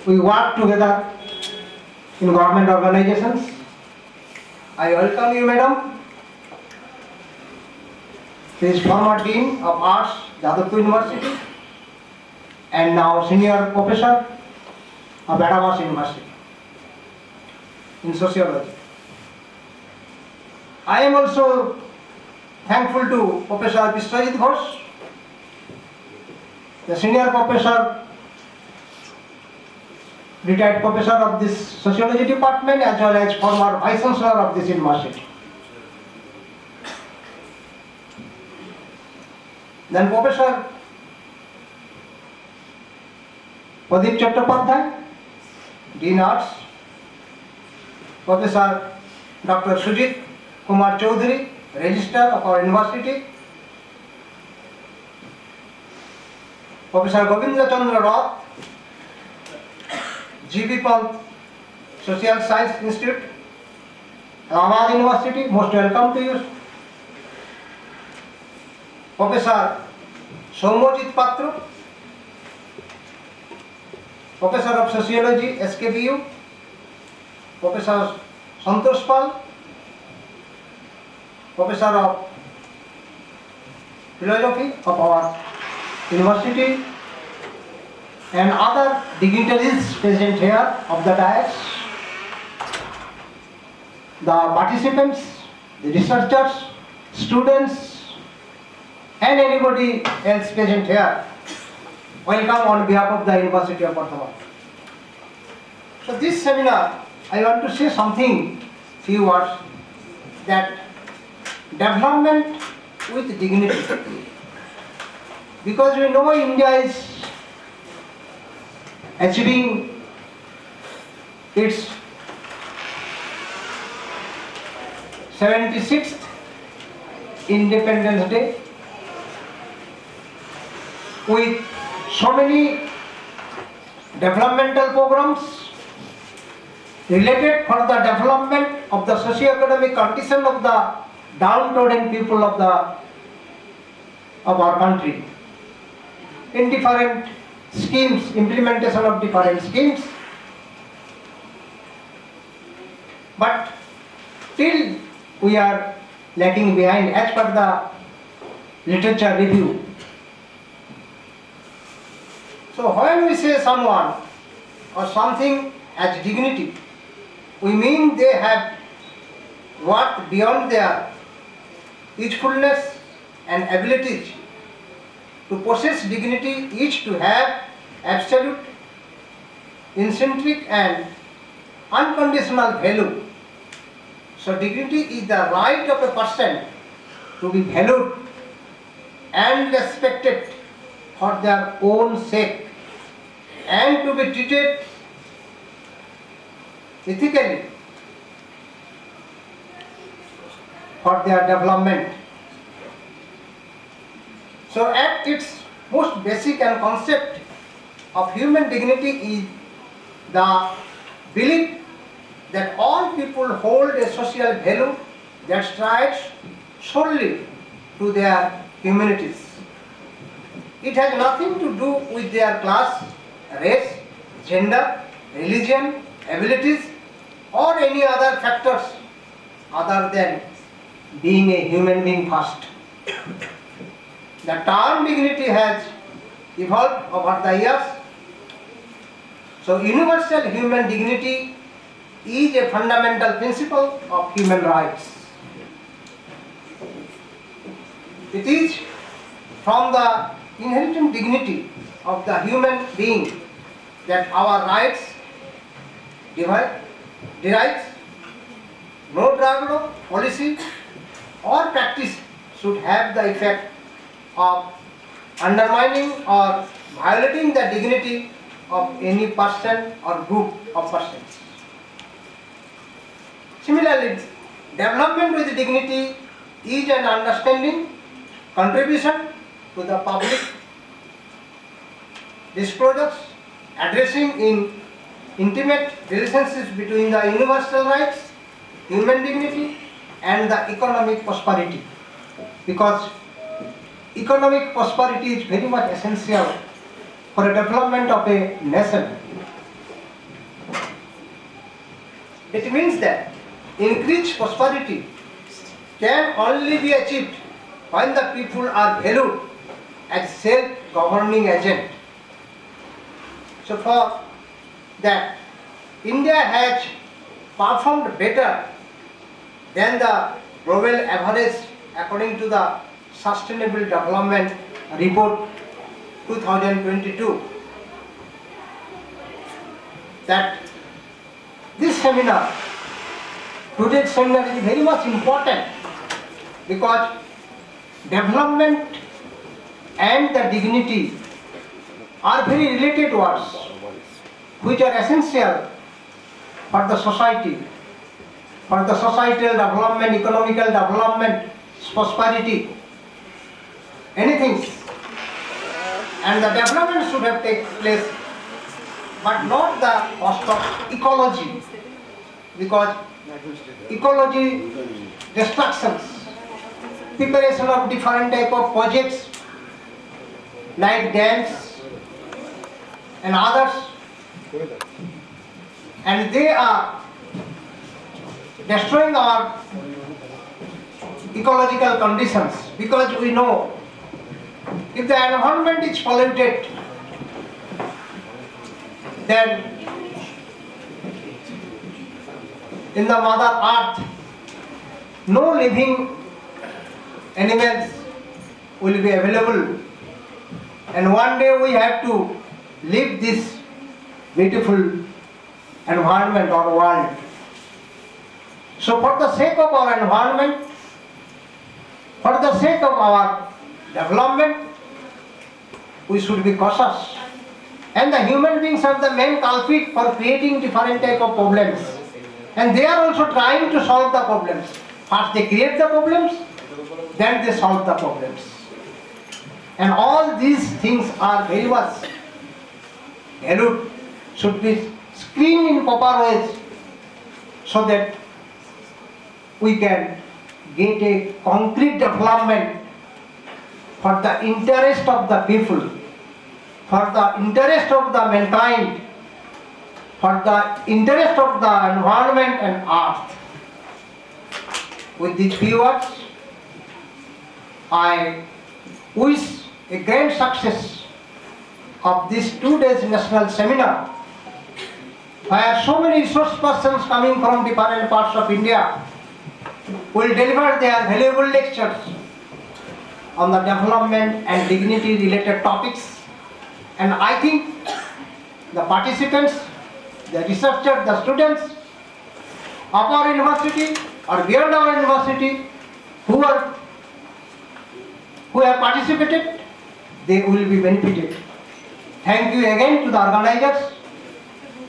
we worked together in government organizations. I welcome you, madam. She is former Dean of Arts, Jadavpur University, and now Senior Professor of Banaras University in Sociology. I am also thankful to Professor Biswajit Ghosh, the Senior Professor, retired Professor of this Sociology Department, as well as former Vice Chancellor of this University. Then Professor Pradeep Chattopadhyay, Dean Arts, Professor Dr. Sujit Kumar Chaudhary, Registrar of our University, Professor Govindra Chandra Roth, G.B. Pant Social Science Institute, Ahmad University, most welcome to you. Professor Soumojit Patro, Professor of Sociology, SKBU, Professor Santosh Pal, Professor of Philosophy of our University, and other dignitaries present here of the dais, the participants, the researchers, students, and anybody else present here. Welcome on behalf of the University of Bardhaman. So this seminar, I want to say something, few words, that development with dignity. Because we know India is achieving its 76th Independence Day with so many developmental programs related for the development of the socio-economic condition of the downtrodden people of our country in different schemes, implementation of different schemes. But still we are lagging behind as per the literature review. So when we say someone or something as dignity, we mean they have worked beyond their usefulness and abilities to possess dignity, each to have absolute, intrinsic and unconditional value. So dignity is the right of a person to be valued and respected for their own sake, and to be treated ethically for their development. So at its most basic and concept, of human dignity is the belief that all people hold a social value that strives solely to their humanities. It has nothing to do with their class, race, gender, religion, abilities, or any other factors other than being a human being first. The term dignity has evolved over the years. So universal human dignity is a fundamental principle of human rights. It is from the inherent dignity of the human being that our rights derives. No drug law, policy or practice should have the effect of undermining or violating the dignity of any person or group of persons. Similarly, development with dignity is an understanding contribution to the public disclosures addressing in intimate relationships between the universal rights, human dignity and the economic prosperity, because economic prosperity is very much essential for the development of a nation. It means that increased prosperity can only be achieved when the people are valued as self-governing agent. So for that, India has performed better than the global average according to the Sustainable Development Report 2022. That this seminar, today's seminar is very much important because development and the dignity are very related words which are essential for the society, for the societal development, economical development, prosperity, anything. And the development should have taken place, but not the cost of ecology, because ecology destructions, preparation of different type of projects like dams and others, and they are destroying our ecological conditions, because we know if the environment is polluted, then in the Mother Earth no living animals will be available, and one day we have to leave this beautiful environment or world. So for the sake of our environment, for the sake of our development, we should be cautious. And the human beings are the main culprit for creating different type of problems. And they are also trying to solve the problems. First they create the problems, then they solve the problems. And all these things are very much valued, should be screened in proper ways, so that we can get a concrete development for the interest of the people, for the interest of the mankind, for the interest of the environment and earth. With these few words, I wish a grand success of this 2 days national seminar, where so many resource persons coming from different parts of India will deliver their valuable lectures on the development and dignity related topics. And I think the participants, the researchers, the students of our university or beyond our university who have participated, they will be benefited. Thank you again to the organizers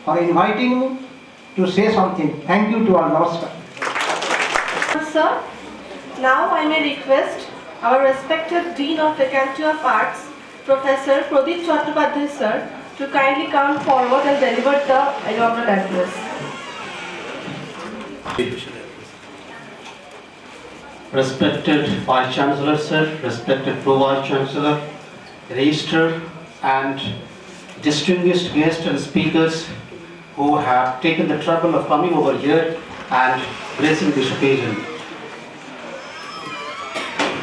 for inviting me to say something. Thank you to all. Namaskar. Sir, now I may request our respected Dean of Faculty of Arts, Professor Pradeep Chattopadhyay sir, to kindly come forward and deliver the inaugural address. Respected Vice Chancellor Sir, respected Pro Vice Chancellor, Registrar and distinguished guests and speakers who have taken the trouble of coming over here and gracing this occasion.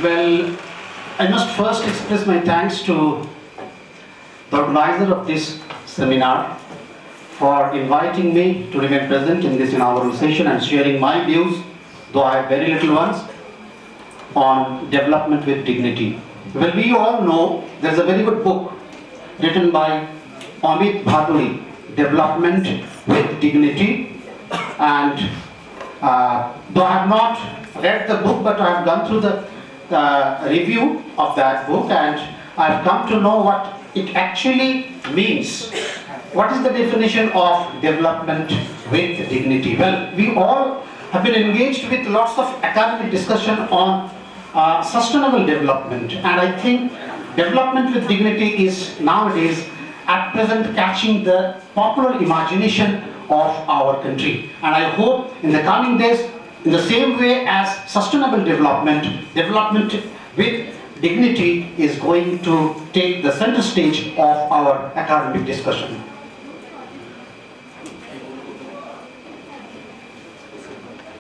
Well, I must first express my thanks to the organizer of this seminar for inviting me to remain present in this inaugural session and sharing my views, though I have very little ones, on development with dignity. Well, we all know there's a very good book written by Amit Bhaturi, Development with Dignity, and though I have not read the book, but I have gone through the review of that book and I have come to know what it actually means. What is the definition of development with dignity? Well, we all have been engaged with lots of academic discussion on sustainable development, and I think development with dignity is nowadays at present catching the popular imagination of our country. And I hope in the coming days, in the same way as sustainable development, development with dignity is going to take the center stage of our academic discussion.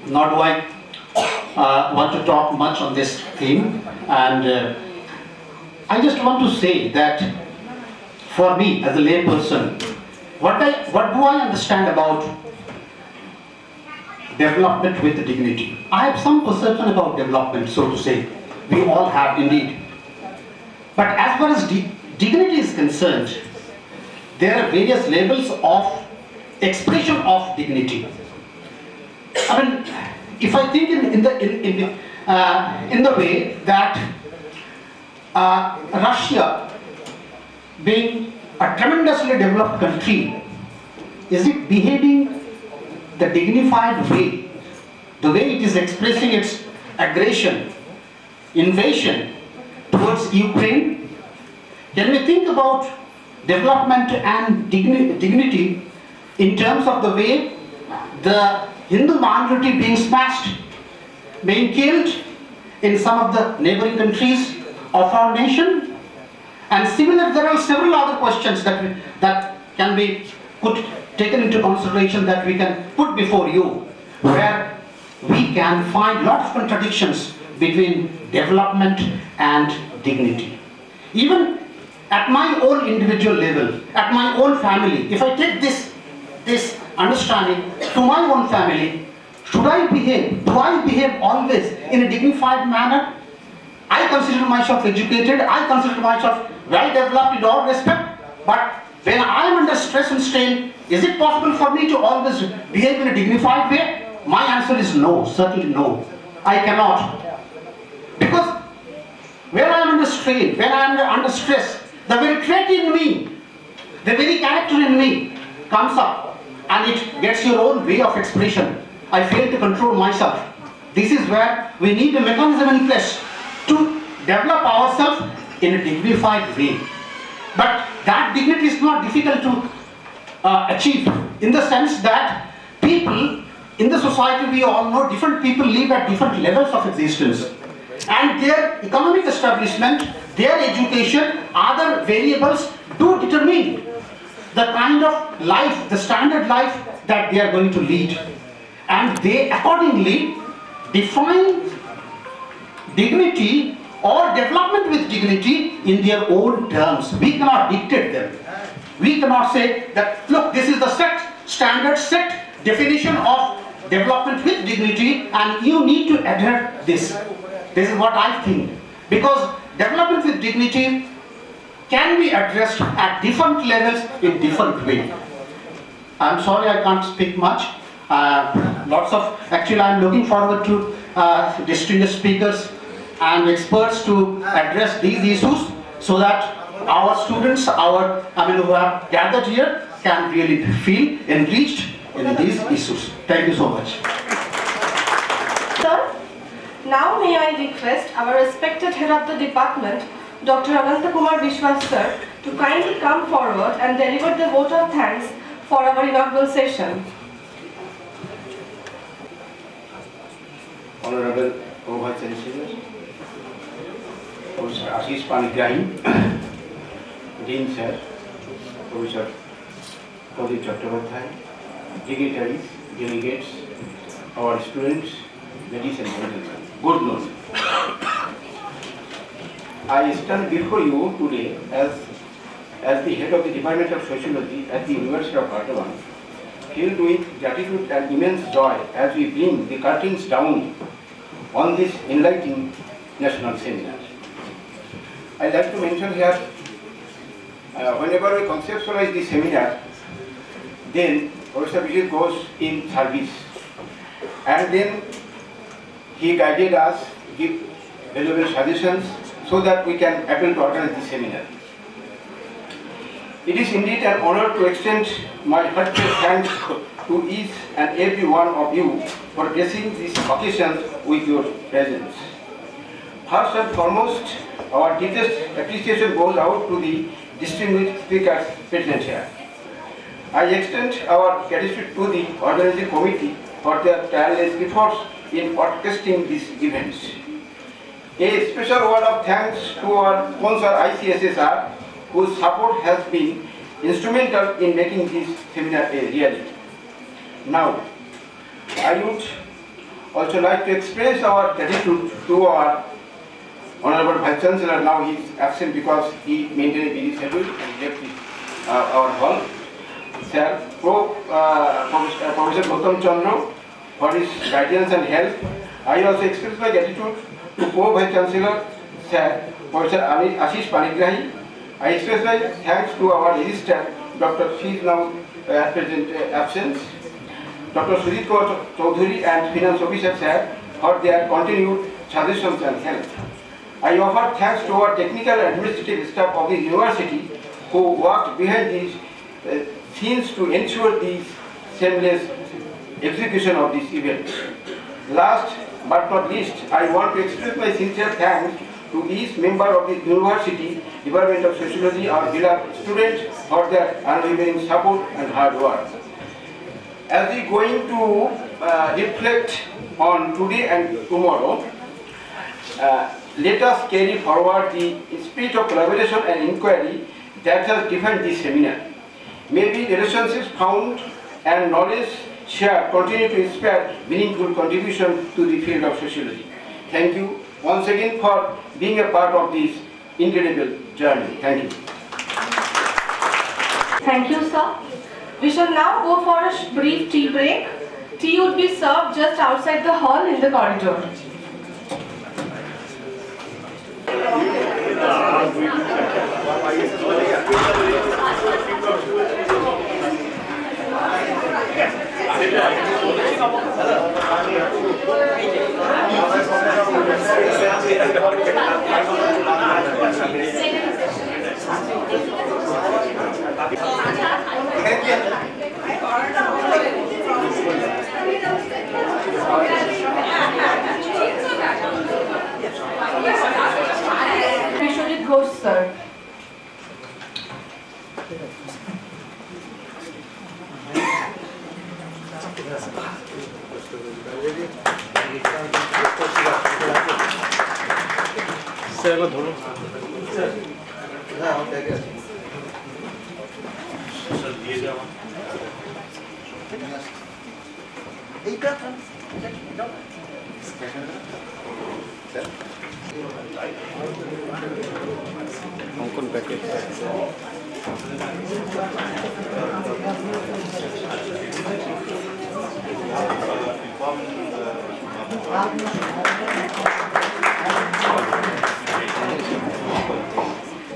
Nor do I want to talk much on this theme, and I just want to say that for me as a layperson, what do I understand about development with dignity? I have some perception about development, so to say. We all have indeed. But as far as dignity is concerned, there are various levels of expression of dignity. I mean, if I think in the way that Russia, being a tremendously developed country, is it behaving the dignified way, the way it is expressing its aggression, invasion towards Ukraine? Can we think about development and dignity in terms of the way the Hindu minority being smashed, being killed in some of the neighboring countries of our nation? And similar, there are several other questions that can be taken into consideration, that we can put before you, where we can find lots of contradictions between development and dignity. Even at my own individual level, at my own family, if I take this understanding to my own family, do I behave always in a dignified manner? I consider myself educated, I consider myself well developed in all respect, but when I am under stress and strain, is it possible for me to always behave in a dignified way? My answer is no, certainly no. I cannot. Because when I am under strain, when I am under stress, the very trait in me, the very character in me comes up and it gets your own way of expression. I fail to control myself. This is where we need a mechanism in place to develop ourselves in a dignified way. But that dignity is not difficult to achieve, in the sense that people in the society, we all know different people live at different levels of existence, and their economic establishment, their education, other variables do determine the kind of life, the standard life that they are going to lead, and they accordingly define dignity or development with dignity in their own terms. We cannot dictate them. We cannot say that, look, this is the set standard, set definition of development with dignity and you need to adhere this. This is what I think. Because development with dignity can be addressed at different levels in different ways. I'm sorry I can't speak much. Actually I'm looking forward to distinguished speakers and experts to address these issues so that our students, who have gathered here can really feel enriched in these issues. Thank you so much. Sir, now may I request our respected head of the department Dr. Ananta Kumar Vishwas sir, to kindly come forward and deliver the vote of thanks for our inaugural session. Honorable Co-Vice Chancellor, Professor Ashish Panigrahi, Dean Sir, Professor Pradeep Chattopadhyay, dignitaries, delegates, our students, ladies and gentlemen, good morning. I stand before you today as the head of the Department of Sociology at the University of Bardhaman, filled with gratitude and immense joy as we bring the curtains down on this enlightening national seminar. I'd like to mention here, whenever we conceptualize the seminar, then Professor Vijay goes in service, and then he guided us, give valuable suggestions so that we can able to organize the seminar. It is indeed an honor to extend my heartfelt thanks to each and every one of you for gracing these occasions with your presence. First and foremost, our deepest appreciation goes out to the distinguished speakers present here. I extend our gratitude to the organizing committee for their tireless efforts in orchestrating these events. A special word of thanks to our sponsor ICSSR, whose support has been instrumental in making this seminar a reality. Now, I would also like to express our gratitude to our Honorable Vice Chancellor. Now he is absent because he maintained a busy schedule and left our hall. Sir, Professor Gautam Chandra for his guidance and help. I also express my gratitude to Co-Vice Chancellor, Sir, Professor Ashish Panigrahi. I express my thanks to our registrar, Dr. She is now absent, Dr. Sudhir Chaudhary and Finance Officer, Sir, for their continued suggestions and help. I offer thanks to our technical and administrative staff of the university who worked behind these scenes to ensure the seamless execution of this event. Last but not least, I want to express my sincere thanks to each member of the University Department of Sociology, our beloved students, for their unwavering support and hard work. As we going to reflect on today and tomorrow, let us carry forward the spirit of collaboration and inquiry that has defined this seminar. Maybe relationships found and knowledge shared continue to inspire meaningful contribution to the field of sociology. Thank you once again for being a part of this incredible journey. Thank you. Thank you, sir. We shall now go for a brief tea break. Tea would be served just outside the hall in the corridor. Vishwajit Ghosh, sir.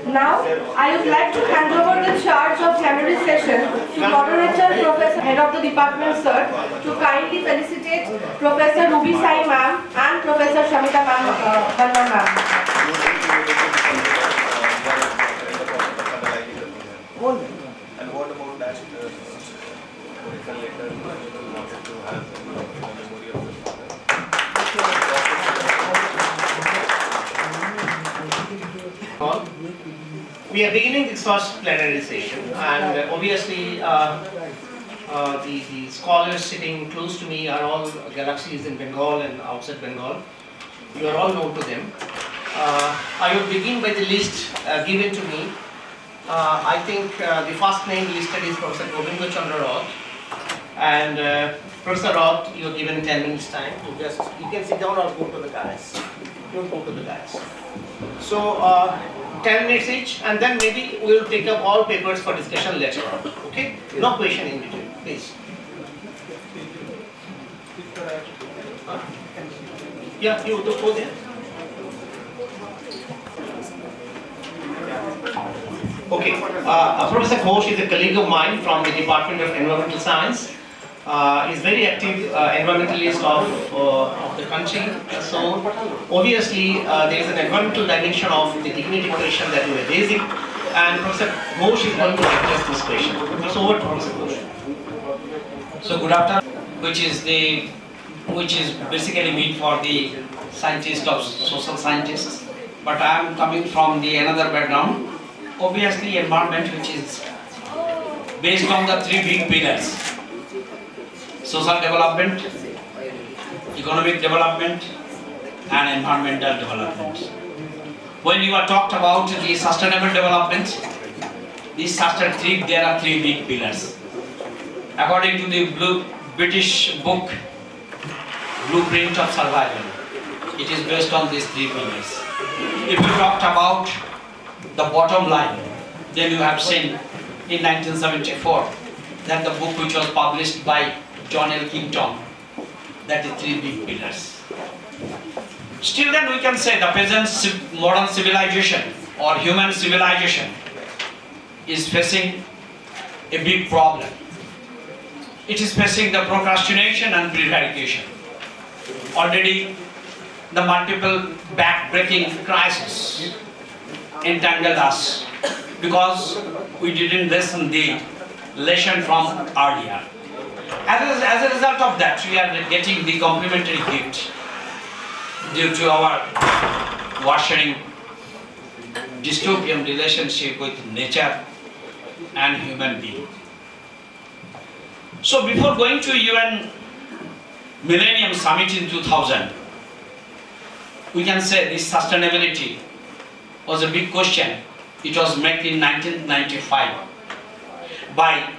Now, I would like to hand over the charge of plenary session to moderator, Professor Head of the Department, sir, to kindly felicitate Professor Ruby Sai ma'am and Professor Shamita Banman ma'am. And what about that historical letter you wanted to have in the memory of your father? all. We are beginning this first plenary session, and obviously the scholars sitting close to me are all galaxies in Bengal and outside Bengal. You are all known to them. I will begin by the list given to me. I think the first name listed is Professor Govinda Chandra Roth, and Professor Roth, you are given 10 minutes time to you can sit down or go to the guys. Don't go to the guys. So 10 minutes each, and then maybe we will take up all papers for discussion later on. Okay? No question in between, please. Yeah, you go there. Okay, Professor Ghosh is a colleague of mine from the Department of Environmental Science. Is very active environmentalist of the country. So obviously there is an environmental dimension of the dignity question that we are raising, and Professor Ghosh is going to address this question. So over to Professor Ghosh. So good afternoon, which is basically meant for the scientists of social scientists, but I am coming from the another background. Obviously environment, which is based on the three big pillars: social development, economic development, and environmental development. When you are talked about the sustainable development, there are three big pillars. According to the British book, Blueprint of Survival, it is based on these three pillars. If you talked about the bottom line, then you have seen in 1974 that the book which was published by John L. Kington, that is three big pillars. Still then we can say the present modern civilization or human civilization is facing a big problem. It is facing the procrastination and prevarication. Already the multiple back-breaking crises entangled us because we didn't listen the lesson from earlier. As a result of that, we are getting the complementary gift due to our worsening dystopian relationship with nature and human being. So before going to UN Millennium Summit in 2000, we can say this sustainability was a big question. It was made in 1995 by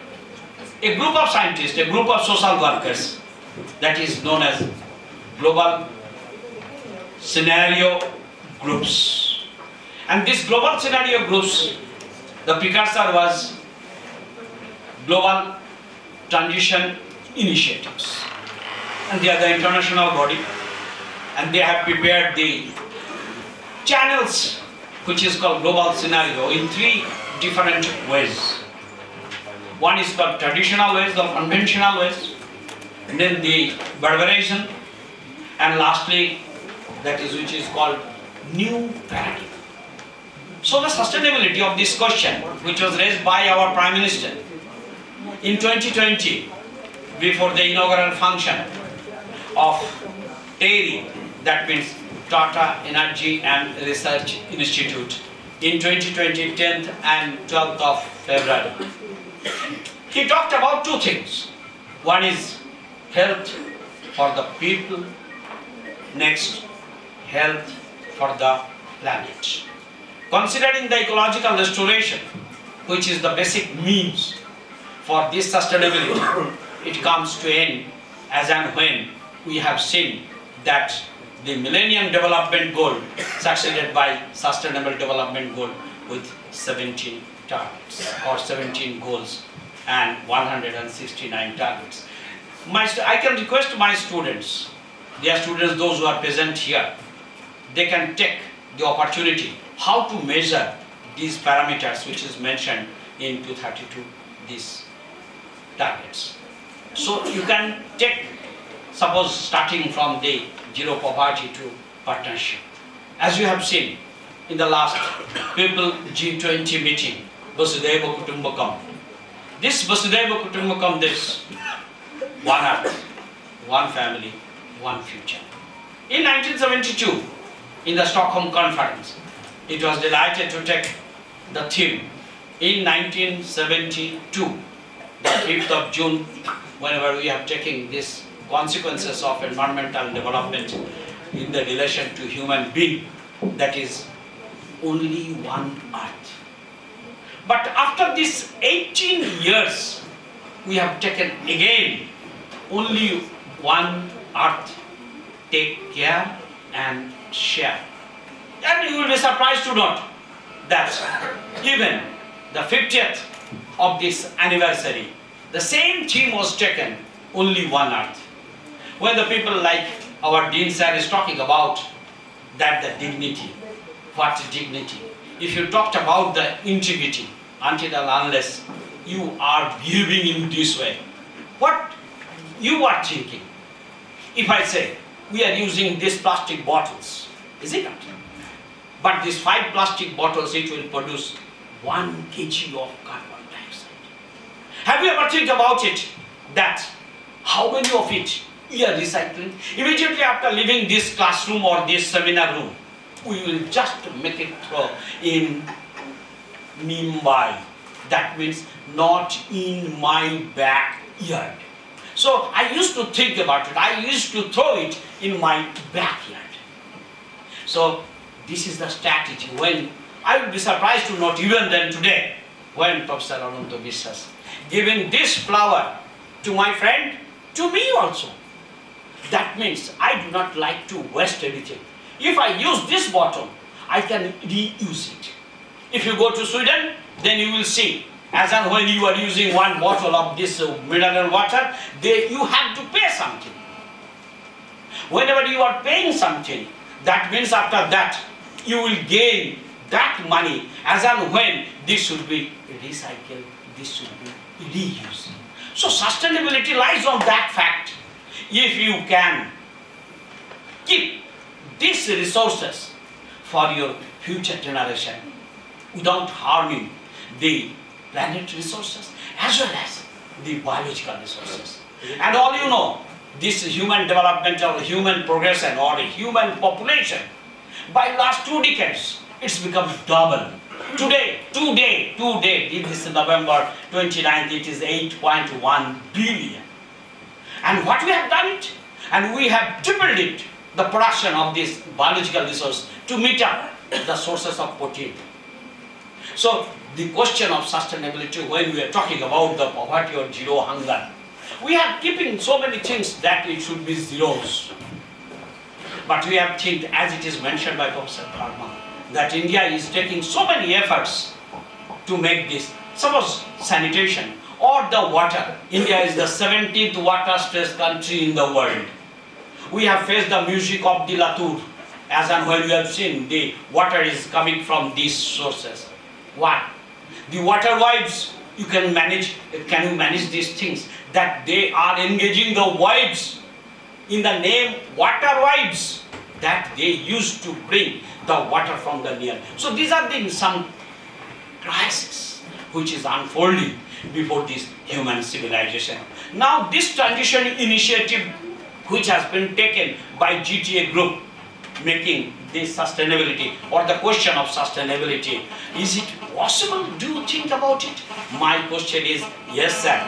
a group of scientists, a group of social workers that is known as global scenario groups. And these global scenario groups, the precursor was global transition initiatives. And they are the international body, and they have prepared the channels which is called global scenario in three different ways. One is called traditional ways, the conventional ways, then the barbarization, and lastly that is which is called new paradigm. So the sustainability of this question, which was raised by our Prime Minister in 2020 before the inaugural function of TERI, that means Tata Energy and Research Institute, in 2020, 10th and 12th of February. He talked about two things. One is health for the people, next health for the planet. Considering the ecological restoration, which is the basic means for this sustainability, it comes to end as and when we have seen that the Millennium Development Goal succeeded by Sustainable Development Goal with 17 targets or 17 goals and 169 targets. I can request my students, dear students, those who are present here, they can take the opportunity how to measure these parameters which is mentioned in 232, these targets. So you can take, suppose starting from the zero poverty to partnership. As you have seen in the last People G20 meeting, Vasudhaiva Kutumbakam. This Vasudhaiva Kutumbakam, this one earth, one family, one future. In 1972, in the Stockholm Conference, it was delighted to take the theme in 1972, the 5th of June, whenever we have taken this consequences of environmental development in the relation to human being, that is only one earth. But after this 18 years, we have taken again only one earth. Take care and share. And you will be surprised to note that even the 50th of this anniversary, the same theme was taken, only one earth. When the people like our Dean sir is talking about that the dignity, what dignity? If you talked about the integrity, until and unless you are behaving in this way, what you are thinking? If I say, we are using these plastic bottles, is it not? But these 5 plastic bottles, it will produce 1 kg of carbon dioxide. Have you ever think about it, that how many of it we are recycling? Immediately after leaving this classroom or this seminar room, we will just make it throw in Mumbai. That means not in my backyard. So I used to think about it. I used to throw it in my backyard. So this is the strategy. When I will be surprised to note even then today, when Professor Ananta Biswas giving this flower to my friend, to me also. That means I do not like to waste anything. If I use this bottle, I can reuse it. If you go to Sweden, then you will see, as and when you are using one bottle of this mineral water, you have to pay something. Whenever you are paying something, that means after that, you will gain that money as and when this should be recycled, this should be reused. So sustainability lies on that fact. If you can keep these resources for your future generation without harming the planet resources as well as the biological resources. And all you know, this human development or human progression or human population, by last 2 decades, it's become double. Today, this is November 29th, it is 8.1 billion. And what we have done it? And we have tripled it, the production of this biological resource to meet up the sources of protein. So the question of sustainability, when we are talking about the poverty or zero hunger, we are keeping so many things that it should be zeros. But we have think, as it is mentioned by Professor Dharma, that India is taking so many efforts to make this. Suppose sanitation or the water. India is the 17th water stressed country in the world. We have faced the music of the Latur, as and when we have seen the water is coming from these sources. Why? The water wives, can you manage these things? That they are engaging the wives in the name water wives, that they used to bring the water from the near. So these are some crises which is unfolding before this human civilization. Now this transition initiative which has been taken by GTA group, making this sustainability or the question of sustainability, is it possible? Do you think about it? My question is yes, sir.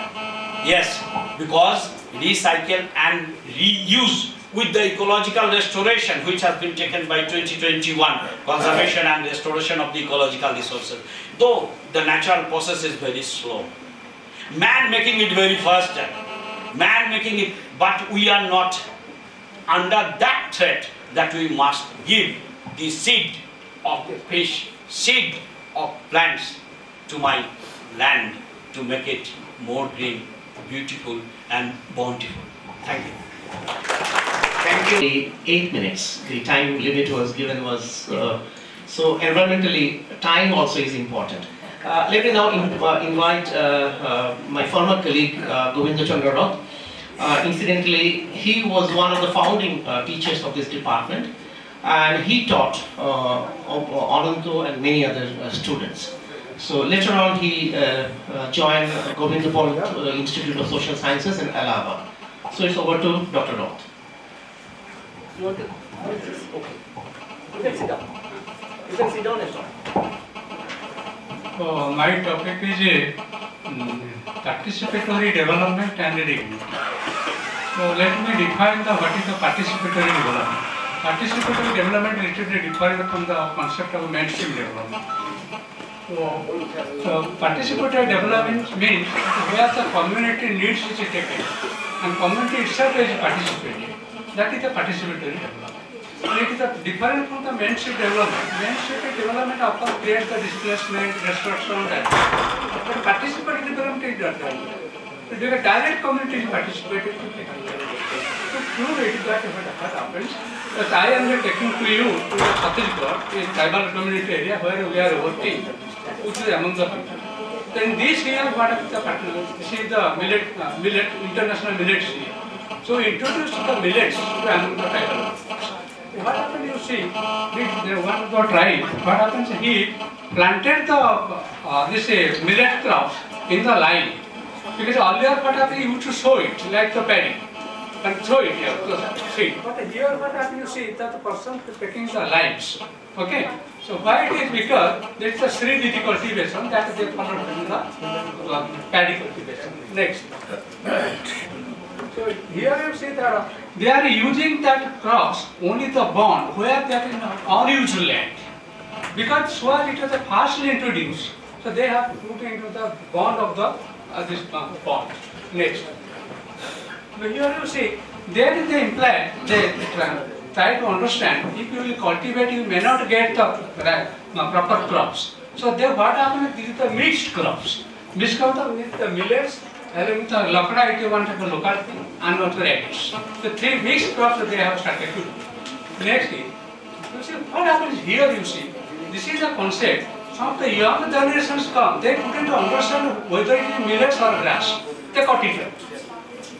Yes, because recycle and reuse with the ecological restoration which has been taken by 2021, conservation and restoration of the ecological resources. Though the natural process is very slow. Man making it very fast, man making it, but we are not under that threat that we must give the seed of fish, seed of plants to my land to make it more green, beautiful and bountiful. Thank you. Thank you. 8 minutes. The time limit was given was so environmentally time also is important. Let me now invite my former colleague Govinda Chandra Roth. Incidentally, he was one of the founding teachers of this department, and he taught Ananto and many other students. So later on he joined Govinda Paul Institute of Social Sciences in Allahabad. So it's over to Dr. Roth. You want to? Okay. You can sit down. You can sit down and talk. My topic is participatory development and dignity. So let me define what is the participatory development. Participatory development is defined from the concept of mainstream development. So participatory development means where the community needs is taken and community itself is participating. That is the participatory development. And it is different from the mainstream development. Mainstream development often creates the displacement, destruction, that. But participatory development is not that. So there are direct communities participating. So true it is that what happens. But I am taking to you to the Chhattisgarh, a tribal community area where we are working, which is among the people. Then this year, what is the partner? This is the millet, international millets year. So we introduced the millets to among the tribal. What happened, you see, one of the tribe, what happens, he planted the millet crops in the line. Because earlier what happened, you used to sow it like the paddy. And sow it here, seed. But here what happened, you see, that the person is taking the limes. Okay? So why it is? Because there is a Sri cultivation that they follow in the paddy cultivation. Next. So here you see that they are using that cross only the bond where that is unused land. Because soil it was partially introduced, so they have put into the bond of the this pond. Next. So here you see, there is the imply, they try to understand, if you will cultivate, you may not get the proper crops. So there what happens, these are the mixed crops. Mixed crops with the millets, along with the lakra, if you want to local thing, and also radish. The three mixed crops that they have started to do. Next thing, you see, what happens here, you see, this is a concept. Some of the young generations come, they couldn't understand whether it is millets or grass. They cut it out.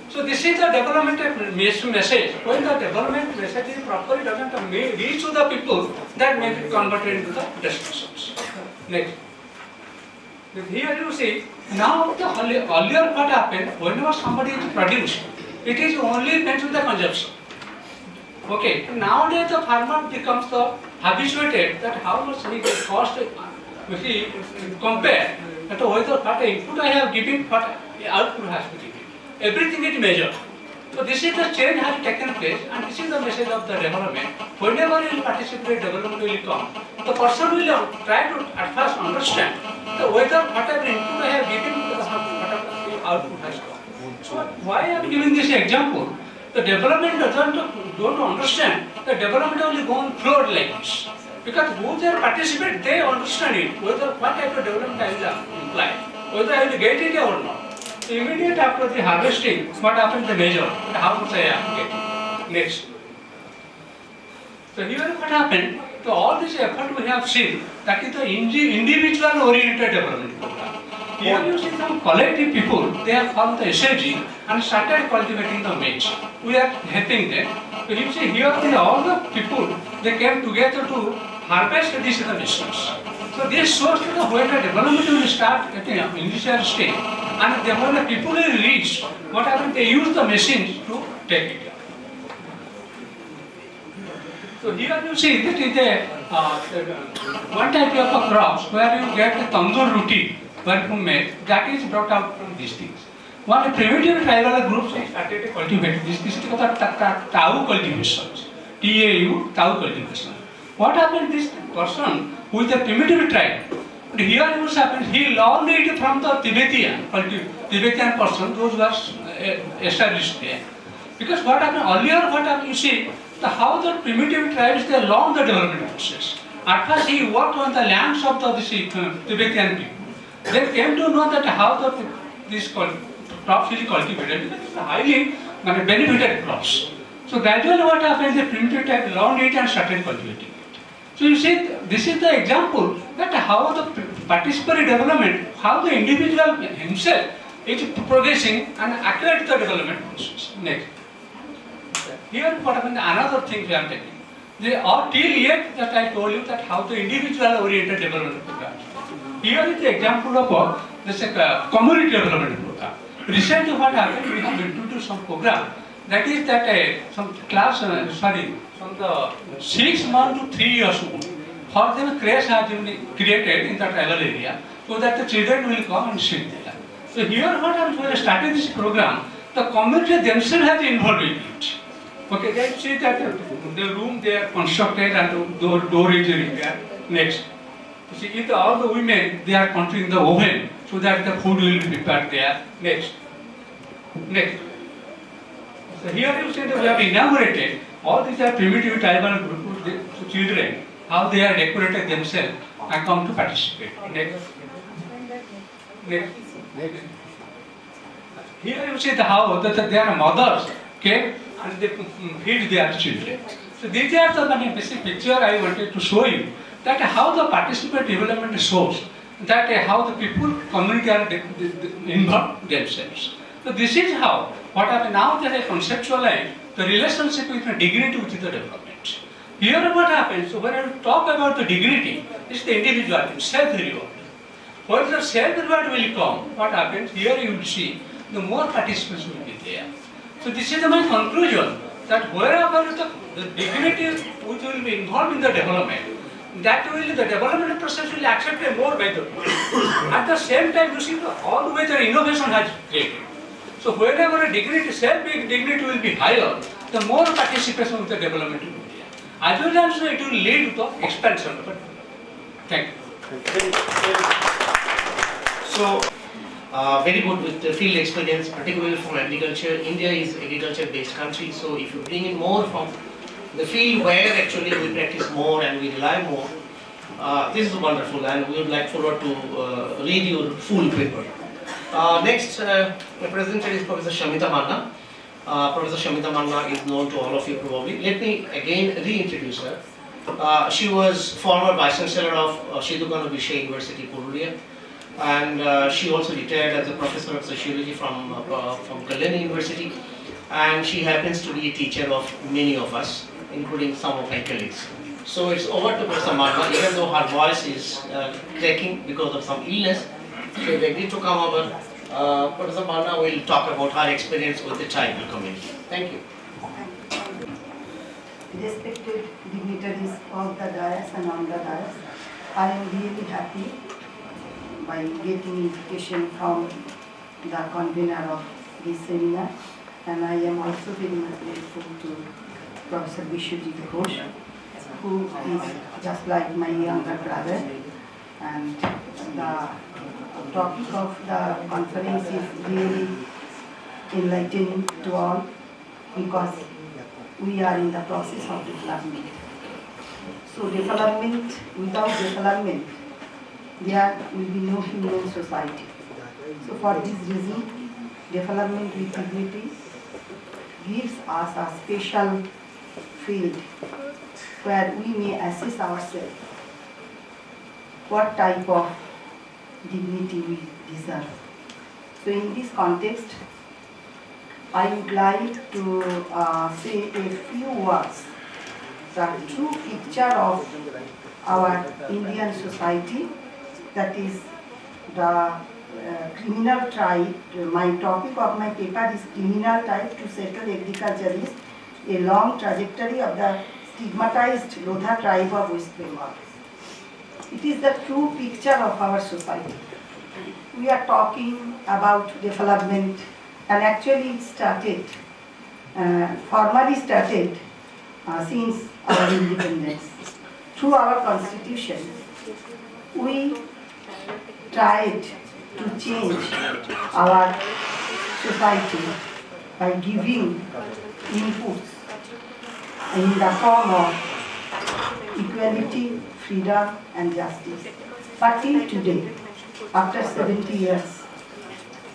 So this is the development message. When the development message is properly doesn't reach to the people, that may be converted into the destructions. Next. Here you see, now the earlier what happened, whenever somebody is produced, it is only meant to the consumption. Okay, nowadays the farmer becomes the habituated that how much he can cost, if he compare that whether what input I have given, what output has to be given. Everything is measured. So this is the change has taken place, and this is the message of the development. Whenever you participate, development will come. The person will try to at first understand the whether whatever input I have given, whatever output has come. So why I am giving this example? The development don't understand. The development only go on flood like this. Because who they participate, they understand it, whether what type of development I will imply, whether I will get it or not. Immediate after the harvesting, what happens the measure, how much I am getting. Next. So here what happened, so all this effort we have seen, that is the individual oriented development program. Here you see some collective people, they have formed the SAG and started cultivating the maize. We are helping them. So you see here all the people, they came together to harvest these machines. So this shows that when the development will start at the initial stage, and then when the people will reach, what happens, they use the machines to take it. So here you see that is one type of crops where you get a tandoor roti, where you make, that is brought out from these things. One primitive tribal groups started to cultivate this is called tau cultivations, TAU, tau cultivation. What happened, this person who is a primitive tribe, but here what happens, he learned it from the Tibetan person, those who are established there. Because what happened, earlier what happened, you see, how the primitive tribes, they learned the development process. At first he worked on the lands of the Tibetan people. They came to know that how this crops is cultivated, because it's highly benefited crops. So gradually what happened, the primitive tribe learned it and started cultivating it. So you see, this is the example that how the participatory development, how the individual himself is progressing and accelerate the development process. Next. Here what happened, another thing we are taking. Till yet that I told you that how the individual oriented development program. Here is the example of this community development program. Recently what happened, we have introduced some program that is that some class, from the 6 months to 3 years old, for them a crash has been created in the tribal area so that the children will come and sit there. So here what happens when I started this program, the community themselves has involved in it. Okay, they see that the room they are constructed and the door is repaired. Next, you see if all the women they are controlling the oven so that the food will be prepared there. Next. So here you see that we have inaugurated all these are primitive tribal children, how they are decorated themselves and come to participate. Next. Here you see the how their mothers came and they feed their children. So these are the basic picture I wanted to show you that how the participant development shows that how the people community are involved themselves. So this is how what happened now that I conceptualize the relationship with the dignity with the development. Here what happens, so when I talk about the dignity, it's the individual, self-reward. When the self-reward will come, what happens, here you will see the more participants will be there. So this is my conclusion that wherever the dignity which will be involved in the development, that will the development process will accept more by the people. At the same time, you see all the way the innovation has created. So wherever a dignity, self-dignity will be higher, the more participation of the development will be there. As well as it will lead to the expansion of it. Thank you. So, very good with the field experience, particularly from agriculture. India is agriculture-based country, so if you bring in more from the field where actually we practice more and we rely more, this is wonderful, and we would like forward to read your full paper. Next, my presenter is Professor Shamita Manna. Professor Shamita Manna is known to all of you probably. Let me again reintroduce her. She was former Vice Chancellor of Shidukano Vishay University, Purulia, and she also retired as a Professor of Sociology from Kalyani University, and she happens to be a teacher of many of us, including some of my colleagues. So it's over to Professor Manna, even though her voice is cracking because of some illness. She has agreed to come over. Professor Manna will talk about her experience with the tribal community. Thank you. Respected dignitaries of the dais and on the dais, I am really happy by getting invitation from the convener of this seminar, and I am also very much grateful to Professor Vishwajit Ghosh, who is just like my younger brother, and the topic of the conference is really enlightening to all because we are in the process of development. So development, without development, there will be no human society. So for this reason, development with dignity gives us a special field where we may assess ourselves what type of dignity we deserve. So in this context, I would like to say a few words, the true picture of our Indian society, that is the criminal tribe. My topic of my paper is criminal tribe to settle agriculturists, a long trajectory of the stigmatized Lodha tribe of West Bengal. It is the true picture of our society. We are talking about development, and actually it started, formally started since our independence. Through our constitution, we tried to change our society by giving inputs in the form of equality, freedom and justice. But till today, after 70 years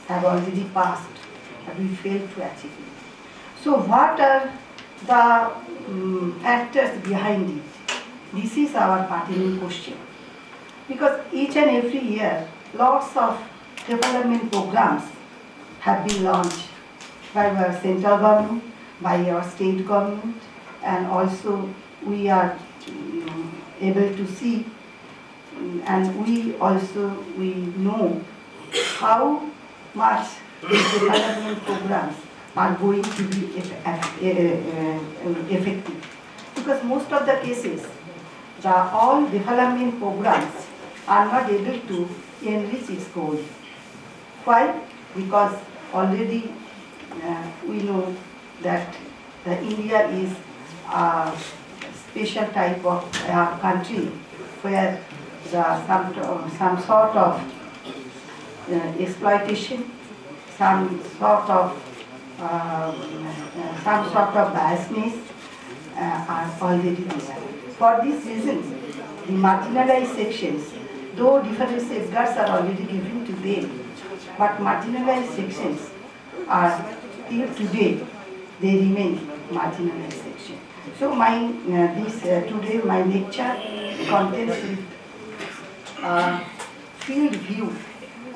have already passed, and we failed to achieve it. So what are the factors behind it? This is our pertinent question. Because each and every year, lots of development programs have been launched by our central government, by our state government, and also we are able to see, and we know how much these development programs are going to be effective. Because most of the cases, the all development programs are not able to enrich its goal. Why? Because already we know that India is a special type of country where some sort of exploitation, some sort of biasness are already there. For this reason, the marginalized sections, though different safeguards are already given to them, but marginalized sections are till today they remain marginalized section. So today my lecture contains field view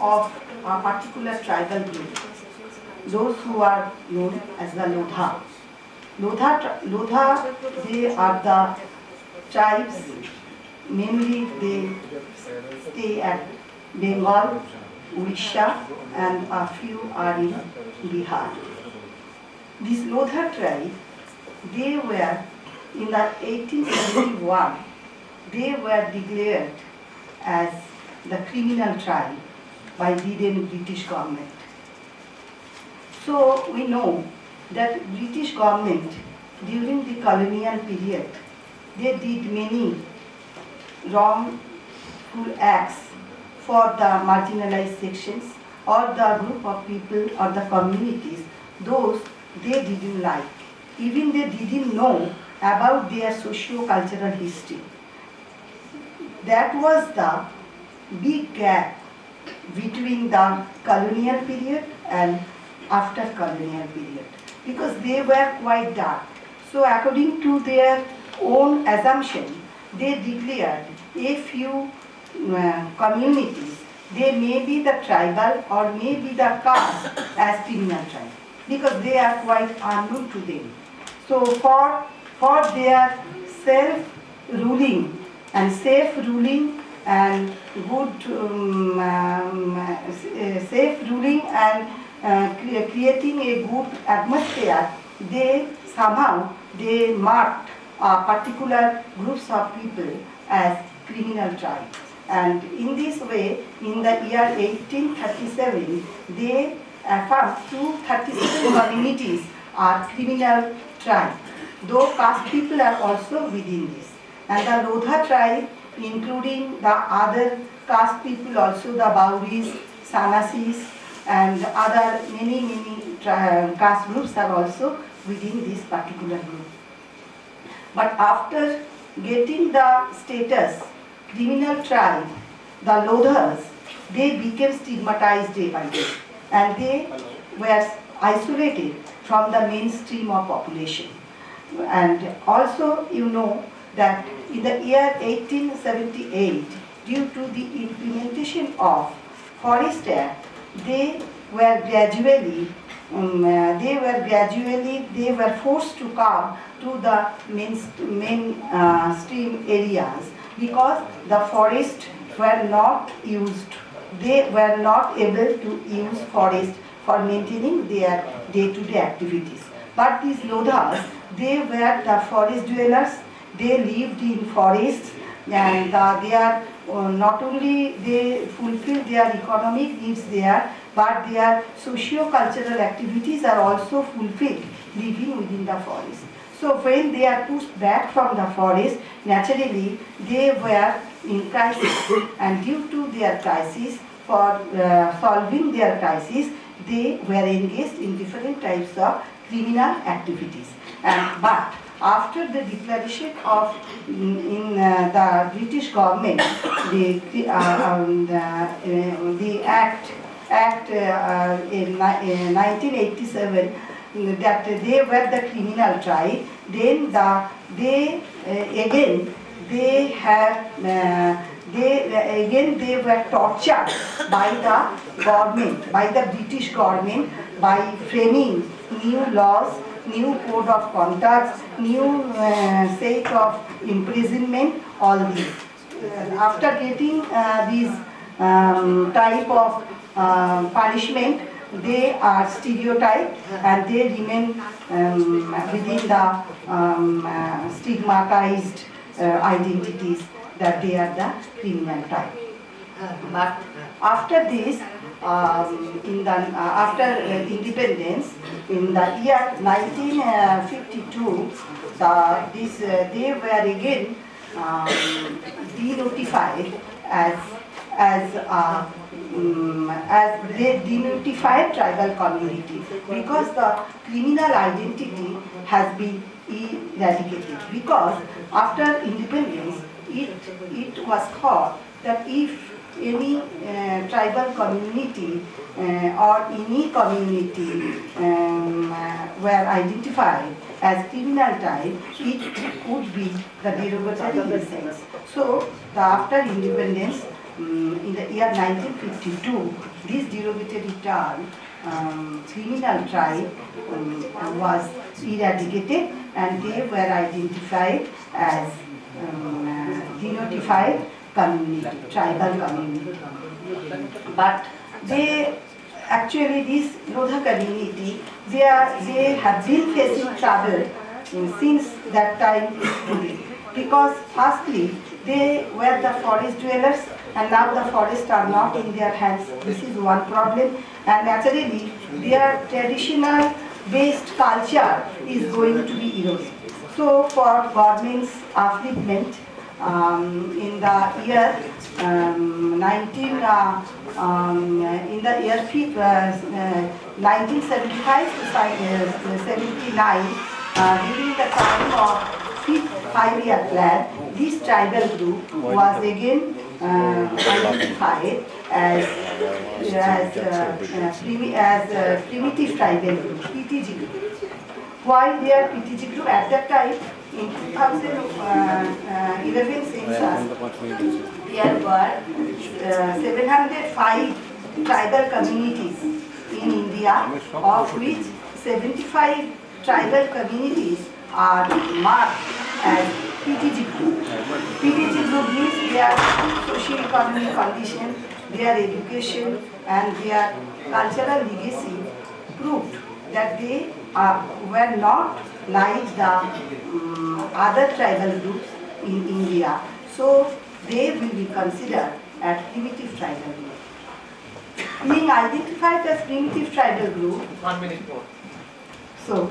of a particular tribal group, those who are known as the Lodha. Lodha, they are the tribes, mainly they stay at Bengal, Odisha, and a few are in Bihar. This Lodha tribe, they were in the 1871, they were declared as the criminal tribe by the then British government. So we know that British government during the colonial period, they did many wrongful acts for the marginalized sections or the group of people or the communities, those they didn't like. Even they didn't know about their socio-cultural history. That was the big gap between the colonial period and after colonial period, because they were quite dark. So according to their own assumption, they declared a few communities, they may be the tribal or may be the caste as criminal tribe, because they are quite unknown to them. So for their self-ruling and safe ruling and good safe ruling and creating a good atmosphere, they somehow they marked particular groups of people as criminal tribes. And in this way, in the year 1837, they affirmed 237 communities are criminal tribes, though caste people are also within this. And the Lodha tribe, including the other caste people, also the Bauris, Sanasis, and other many caste groups are also within this particular group. But after getting the status criminal tribe, the Lodhas, they became stigmatized day by day, and they were isolated from the mainstream of population. And also you know that in the year 1878, due to the implementation of Forest Act, they were forced to come to the mainstream areas, because the forests were not used. They were not able to use forest for maintaining their day-to-day activities. But these Lodhas, they were the forest dwellers. They lived in forests, and they are not only they fulfill their economic needs there, but their socio-cultural activities are also fulfilled living within the forest. So when they are pushed back from the forest, naturally they were in crisis, and due to their crisis, for solving their crisis, they were engaged in different types of criminal activities. But after the declaration of the British government, the Act in 1987, that they were the criminal tribe, then they were tortured by the government, by the British government, by framing new laws, new code of conduct, new set of imprisonment, all these. After getting these type of punishment, they are stereotyped and they remain within the stigmatized identities that they are the criminal type. But after this, after independence, in the year 1952, they were again denotified as they denotified tribal community because the criminal identity has been eradicated. Because after independence, it was thought that if any tribal community or any community were identified as criminal type, it could be the derogatory in a sense. So, after independence, in the year 1952, this derogatory term, criminal tribe, was eradicated and they were identified as denotified community, tribal community. But they actually, this Lodha community, they have been facing trouble since that time today. Because firstly, they were the forest dwellers and now the forests are not in their hands. This is one problem. And naturally, their traditional based culture is going to be eroded. So for government's upliftment, in the year 1975 to 79, during the time of fifth five-year plan, this tribal group was again identified as primitive tribal group, PTG group. While their PTG group at that time, in 2011 census, there were 705 tribal communities in India, of which 75 tribal communities are marked as PTG group. PTG group means their socio-economic condition, their education and their cultural legacy proved that they were not like the other tribal groups in India. So they will be considered as primitive tribal group. Being identified as primitive tribal group, 1 minute more. So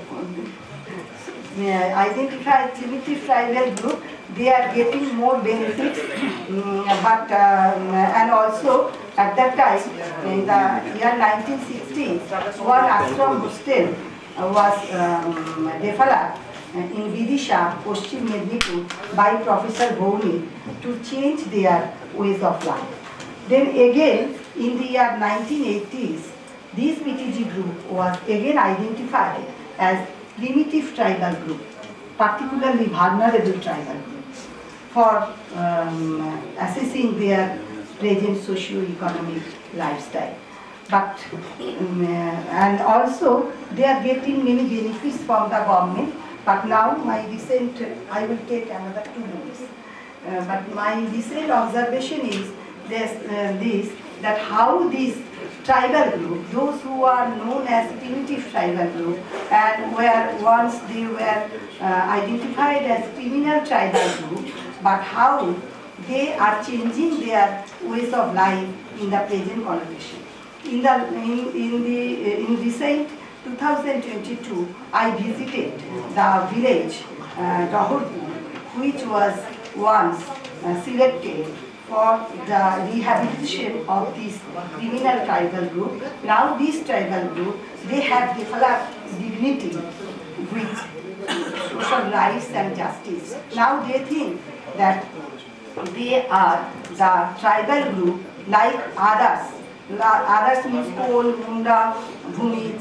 identified primitive tribal group, they are getting more benefits, but and also at that time, in the year 1960, one ashram hostel was developed in Vidisha, Paschim Mednipur by Professor Bhouni to change their ways of life. Then again, in the year 1980s, this PTG group was again identified as primitive tribal group, particularly vulnerable tribal group, for assessing their present socio-economic lifestyle. But and also they are getting many benefits from the government. But now my recent, I will take another 2 minutes. But my recent observation is this that how this tribal group, those who are known as primitive tribal group and where once they were identified as criminal tribal group, but how they are changing their ways of life in the present connotation. In recent 2022, I visited the village Rahulpur, which was once selected for the rehabilitation of this criminal tribal group. Now this tribal group, they have developed dignity with social rights and justice. Now they think that they are the tribal group like others. Others means Kol, Munda, Bhumij,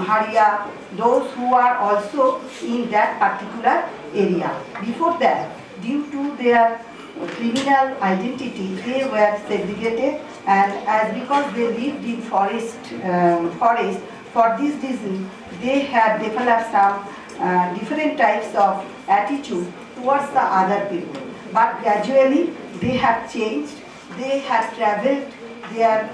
Haria, those who are also in that particular area. Before that, due to their criminal identity, they were segregated, and as because they lived in forest, for this reason, they have developed some different types of attitude towards the other people. But gradually, they have changed. They have traveled their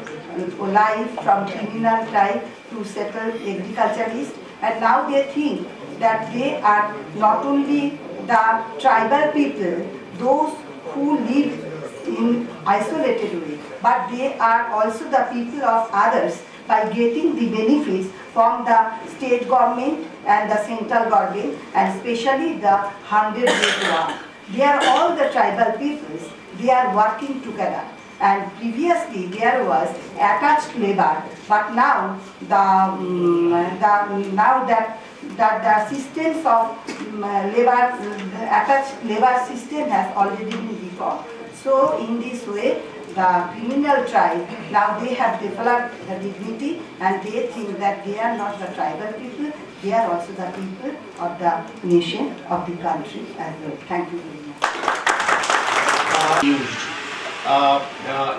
life from criminal tribe to settled agriculturalist, and now they think that they are not only the tribal people, those who live in isolated way, but they are also the people of others by getting the benefits from the state government and the central government, and especially the 100-day work. They are all the tribal peoples, they are working together. And previously there was attached labor, but now the systems of attached labor system has already been reformed. So in this way, the criminal tribe, now they have developed the dignity and they think that they are not the tribal people, they are also the people of the nation, of the country as well. Thank you very much.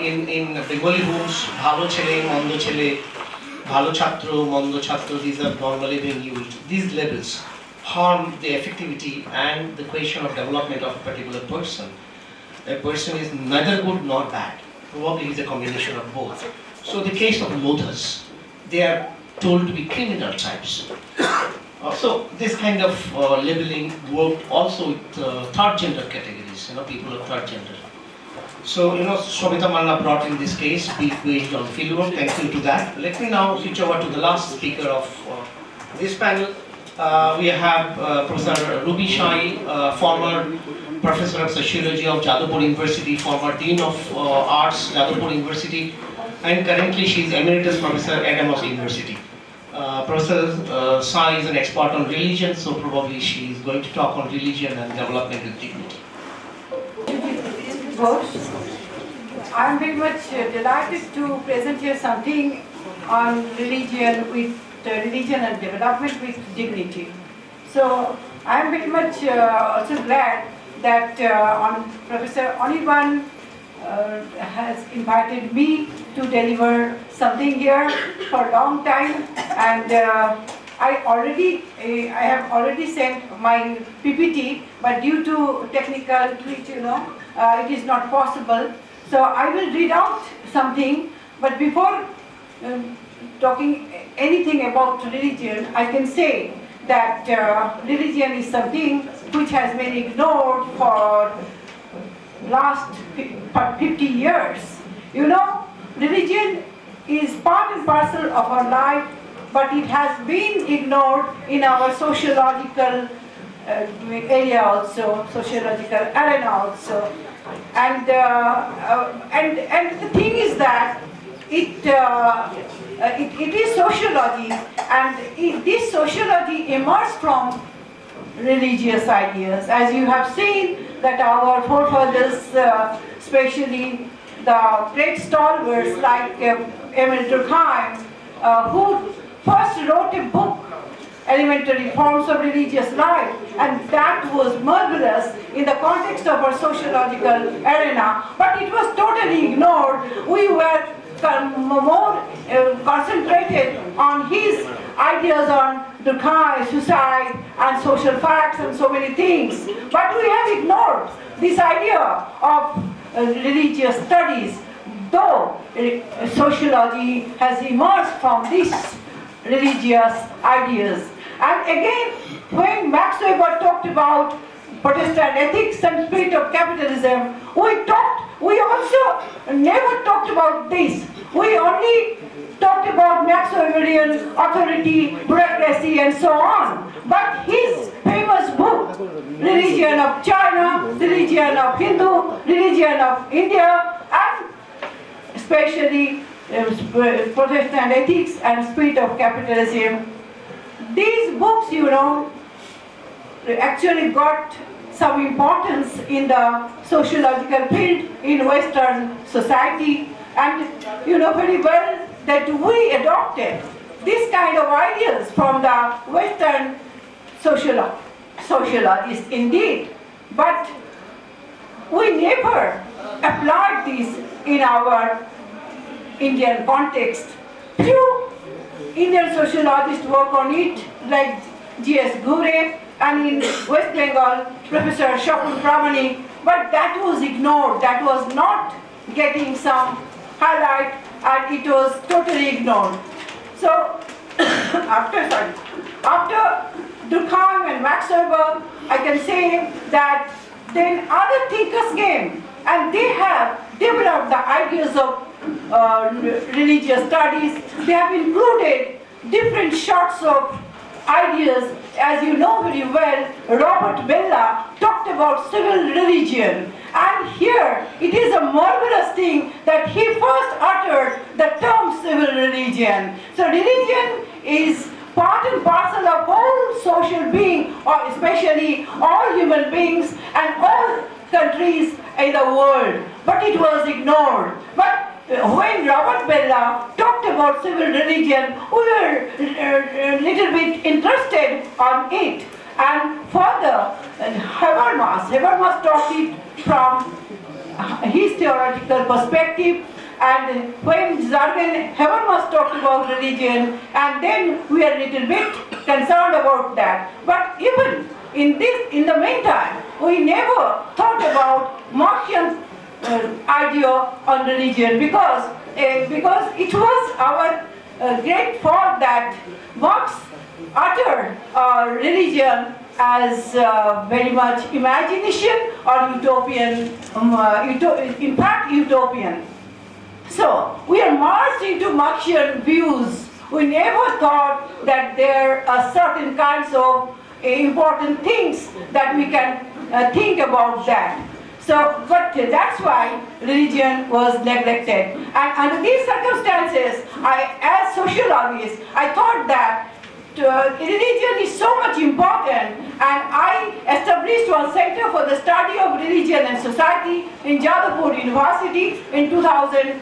In Bengali homes, bhalo chele, mondo chele, bhalo chhatro, mondo chhatro, these are normally being used. These labels harm the effectivity and the question of development of a particular person. A person is neither good nor bad. Probably is a combination of both. So the case of lothers, they are told to be criminal types. So this kind of labeling worked also with third gender categories, people of third gender. So, Shobita Manna brought in this case, based on fieldwork. Thank you to that. Let me now switch over to the last speaker of this panel. We have Professor Ruby Shai, former Professor of Sociology of Jadavpur University, former Dean of Arts, Jadavpur University, and currently she is Emeritus Professor at Amos University. Professor Shai is an expert on religion, so probably she is going to talk on religion and development with dignity. I am very much delighted to present here something on religion religion and development with dignity. So I am very much also glad that Professor Anirban has invited me to deliver something here for a long time, and I have already sent my PPT, but due to technical glitch, it is not possible. So I will read out something, but before talking anything about religion, I can say that religion is something which has been ignored for last 50 years. Religion is part and parcel of our life, but it has been ignored in our sociological area also, sociological arena also. And the thing is that it is sociology, and this sociology emerged from religious ideas. As you have seen that our forefathers, especially the great stalwarts like Emil Durkheim, who first wrote a book, Elementary Forms of Religious Life, and that was marvelous in the context of our sociological arena, but it was totally ignored. We were more concentrated on his ideas on Durkheim, suicide, and social facts, and so many things. But we have ignored this idea of religious studies, though sociology has emerged from these religious ideas. And again, when Max Weber talked about Protestant ethics and spirit of capitalism, we also never talked about this. We only talked about Max Weberian authority, bureaucracy, and so on. But his famous book, Religion of China, Religion of Hindu, Religion of India, and especially Protestant ethics and spirit of capitalism, these books, actually got some importance in the sociological field in Western society, and you know very well that we adopted this kind of ideas from the Western sociologists indeed, but we never applied this in our Indian context. Few Indian sociologists work on it, like G.S. Ghure, and in West Bengal, Professor Shakul Pramani, but that was ignored. That was not getting some highlight, and it was totally ignored. So, after Durkheim and Max Weber, I can say that then other thinkers came and they have developed the ideas of religious studies. They have included different sorts of ideas. As you know very well, Robert Bella talked about civil religion. And here, it is a marvelous thing that he first uttered the term civil religion. So religion is part and parcel of all social being, or especially all human beings and all countries in the world. But it was ignored. But when Robert Bella talked about civil religion, we were a little bit interested on it. And further, Habermas talked it from his theoretical perspective. And when Habermas talked about religion, and then we are a little bit concerned about that. But even in the meantime, we never thought about Marxian idea on religion because it was our great fault that Marx uttered religion as very much imagination or utopian, in fact utopian. So we are marched into Marxian views. We never thought that there are certain kinds of important things that we can think about that. So, but that's why religion was neglected. And under these circumstances, as sociologist, I thought that religion is so much important, and I established one center for the study of religion and society in Jadavpur University in 2011,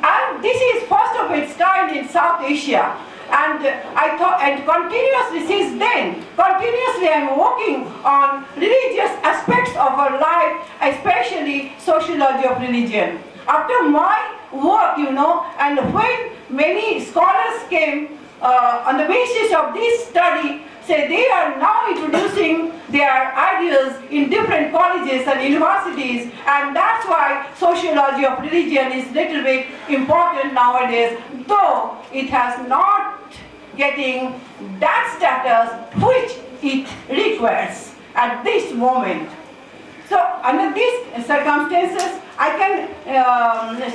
and this is first of its kind in South Asia. And I thought, and continuously since then, I'm working on religious aspects of our life, especially sociology of religion. After my work, and when many scholars came on the basis of this study, say they are now introducing their ideas in different colleges and universities, and that's why sociology of religion is little bit important nowadays, though it has not getting that status which it requires at this moment. So under these circumstances, I can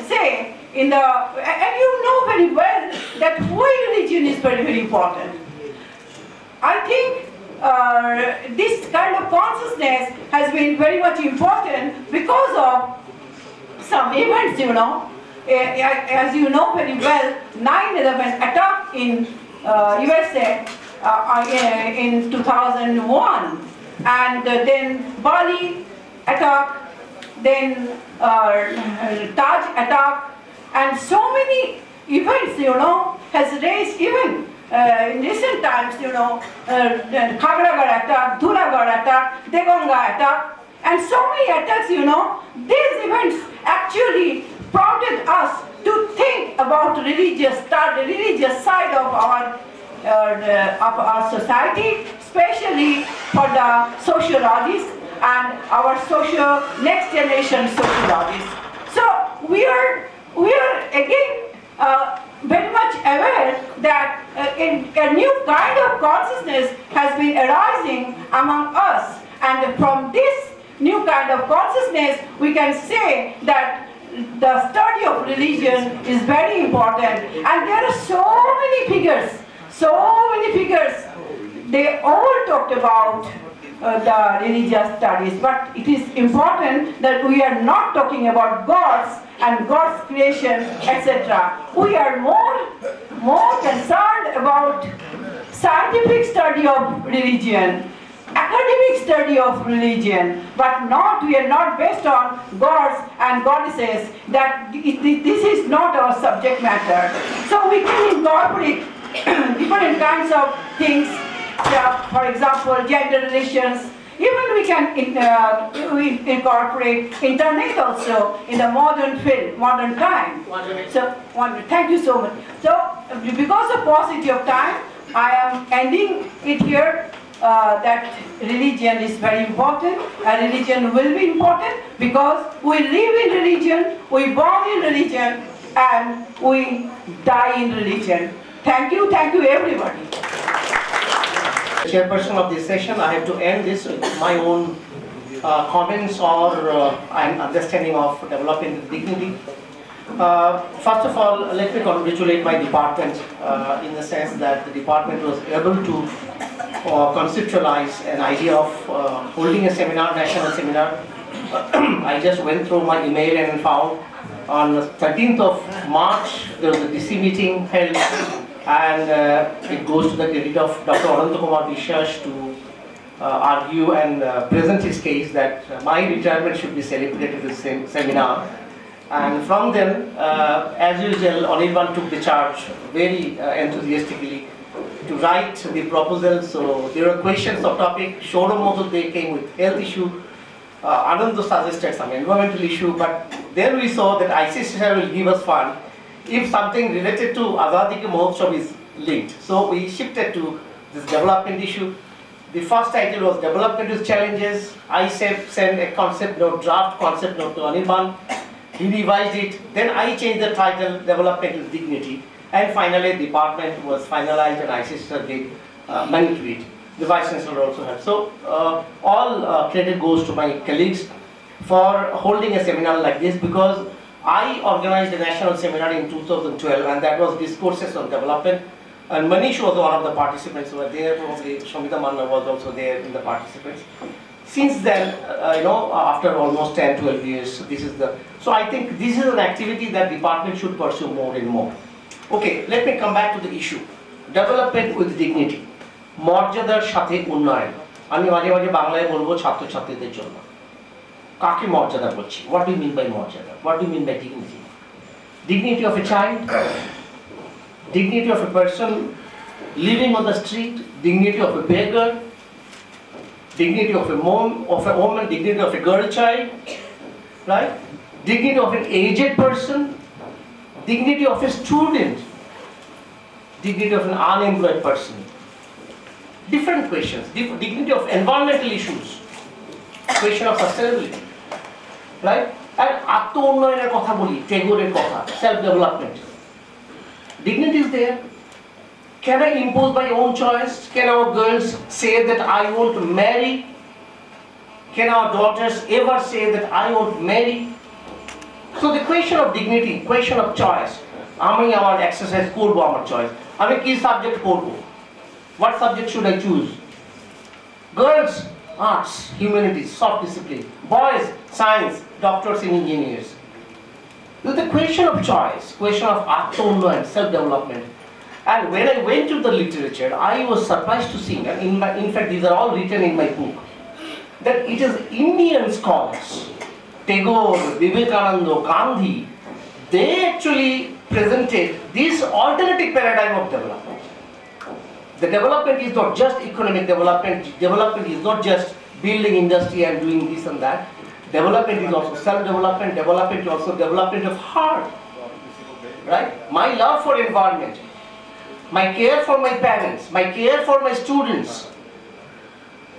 say and you know very well that why religion is very, very important. I think this kind of consciousness has been very much important because of some events, as you know very well, 9/11 attack in USA in 2001, and then Bali attack, then Taj attack, and so many events, has raised even in recent times, Khagragarh attack, Dhulagarh attack, Degonga attack, and so many attacks, these events actually prompted us to think about religious side of our society, especially for the sociologists and our next generation sociologists. So we are again very much aware that a new kind of consciousness has been arising among us, and from this new kind of consciousness we can say that the study of religion is very important, and there are so many figures, they all talked about the religious studies, but it is important that we are not talking about gods and God's creation, etc. We are more concerned about scientific study of religion, academic study of religion, but we are not based on gods and goddesses. That this is not our subject matter. So we can incorporate different kinds of things. For example, gender relations. Even we can incorporate internet also in the modern time. So thank you so much. So because of paucity of time, I am ending it here. That religion is very important, and religion will be important because we live in religion, we born in religion, and we die in religion. Thank you everybody. Chairperson of this session, I have to end this with my own comments or understanding of developing dignity. First of all, let me congratulate my department in the sense that the department was able to conceptualize an idea of holding a seminar, national seminar. I just went through my email and found on the 13th of March there was a DC meeting held, and it goes to the credit of Dr. Ananta Kumar Vishwas to argue and present his case that my retirement should be celebrated with the seminar. And from then, as usual, Anirban took the charge very enthusiastically to write the proposal. So there were questions of topic. Showroom also they came with health issue. Anand suggested some environmental issue, but then we saw that ICSR will give us fund if something related to Azadi Ka Mahotsav is linked. So we shifted to this development issue. The first title was Development with Challenges. I sent a concept note, draft concept note to Anirban. He revised it. Then I changed the title, Development with Dignity. And finally, the department was finalized and ICSR did manipulate it. The Vice Chancellor also had. So all credit goes to my colleagues for holding a seminar like this, because I organized a national seminar in 2012, and that was Discourses on Development. And Manish was one of the participants who were there. Probably Shamita Manna was also there in the participants. Since then, after almost 10, 12 years, this is the. So I think this is an activity that department should pursue more and more. Okay, let me come back to the issue. Development with dignity. মর্যাদার সাথে উন্নয়ন। আমি মাঝে মাঝে বাংলায় বলবো ছাত্রছাত্রীদের জন্য। কাকে মর্যাদা বলছি? What do you mean by মর্যাদা? What do you mean by dignity? Dignity of a child, dignity of a person living on the street, dignity of a beggar, dignity of a woman, dignity of a girl child, right? Dignity of an aged person, dignity of a student, dignity of an unemployed person. Different questions, dignity of environmental issues, question of sustainability, right? And atto unnoyoner kotha boli, Tagoreর kotha, self-development. Dignity is there. Can I impose my own choice? Can our girls say that I want to marry? Can our daughters ever say that I want to marry? So the question of dignity, question of choice. আমি আমার exercise করব আমার choice. আমি কি subject করব? What subject should I choose? Girls, arts, humanities, soft discipline. Boys, science, doctors and engineers. The question of choice, question of atto-unnoyan, self-development. And when I went to the literature, I was surprised to see, and in fact these are all written in my book, that it is Indian scholars, Tagore, Vivekananda, Gandhi, they actually presented this alternative paradigm of development. The development is not just economic development. Development is not just building industry and doing this and that. Development is also self-development. Development is also development of heart. Right? My love for environment, my care for my parents, my care for my students.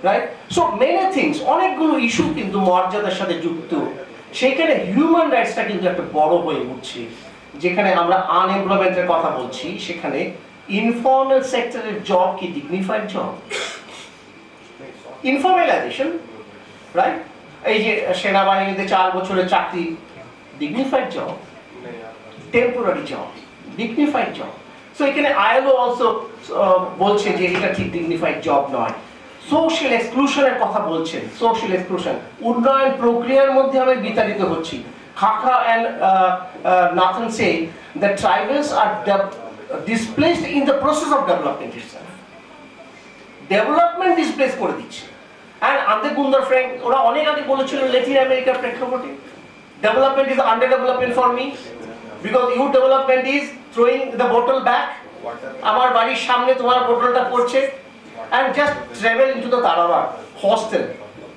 Right? So many things, অনেকগুলো issue কিন্তু মর্যাদার সাথে যুক্ত। সেখানে human রাইটসটা কিন্তু একটা বড় হয়ে উঠছে। যেখানে আমরা আনএমপ্লয়মেন্টের কথা বলছি, সেখানে informal sector job ki dignified job. Informalization, right? এই যে সেনাবাহিনীতে 4 বছরের চাকরি, dignified job. Temporary job, dignified job. So এখানে ILO also বলছে যে এটা ঠিক dignified job নয়। Social exclusion এর কথা বলছেন, social exclusion। উন্নয়ন প্রক্রিয়ার মধ্যে আমি বিতাড়িত হচ্ছি। Khaka and Nathan say that tribals are displaced in the process of development itself. Development displaced করে দিচ্ছে। And Ante Gundar Frank, ওরা অনেক আগে বলেছিল ল্যাটিন আমেরিকার প্রেক্ষাপটে development is underdevelopment for me because youth development is throwing the bottle back. আমার বাড়ির সামনে তোমার বোতলটা পড়ছে and just travel into the Tarabag hostel,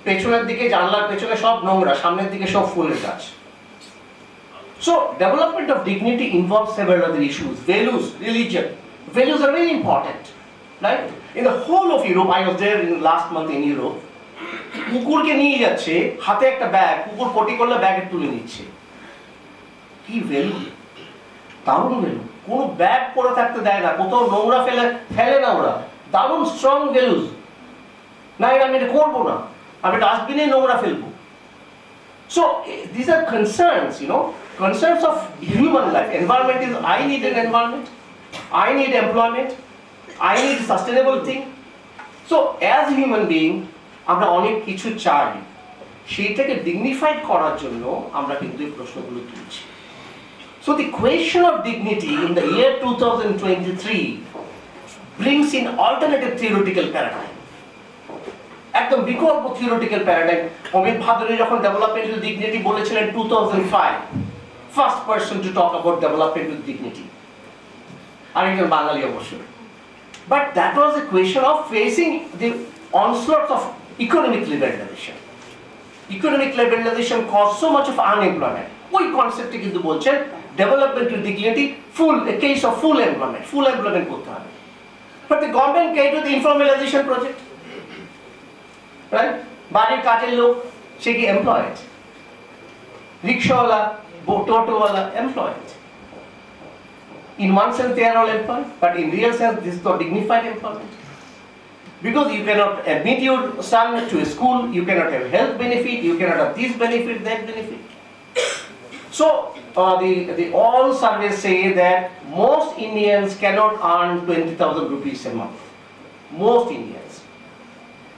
পেছনের দিকে জানলার পেছনে সব নোংরা, সামনের দিকে সব ফুলের গাছ। So development of dignity involves several other issues. Values, religion. Values are very important, right? In the whole of Europe, I was there in last month in Europe. কুকুরকে নিয়ে যাচ্ছে, হাতে একটা ব্যাগ, কুকুর পটি করলে ব্যাগে তুলে নিচ্ছে। কি ভ্যালু? দারুণ ভ্যালু। কোনো ব্যাগ পরে থাকতে দেয় না, কোথাও নোংরা ফেলে না ওরা। দারুণ স্ট্রং ভ্যালুজ। না এটা আমি এটা করবো না, আমি ডাস্টবিনে নোংরা ফেলবো। So these are concerns, concerns of human life. Environment is, I need an environment, I need employment, I need sustainable thing. So as human being, আমরা অনেক কিছু চাই, সেইটাকে dignified করার জন্য আমরা কিন্তু এই প্রশ্নগুলো তুলছি। So the question of dignity in the year 2023 brings in alternative theoretical paradigm. একদম বিকল্প থিওরিটিক্যাল প্যারাডাইম। অমিত ভাদুরী যখন ডেভেলপমেন্ট উইথ ডিগনিটি বলেছিলেন 2005, first person to talk about development with dignity, আরেকজন বাঙালি অবশ্য। But that was a question of facing the onslaughts of economic liberalisation. Economic liberalisation cause so much of unemployment. ওই কনসেপ্টে কিন্তু বলছেন development with dignity, full a case of full employment করতে হবে। But the government came to the informalisation project, right? বাড়ির কাজের লোক সে কি এমপ্লয়েড? রিক্সাওয়ালা, টোটোওয়ালা employed. In one sense they are all employed, but in real sense this is not dignified employment. Because you cannot admit your son to a school, you cannot have health benefit, you cannot have this benefit, that benefit. So the all surveys say that most Indians cannot earn 20,000 rupees a month. Most Indians.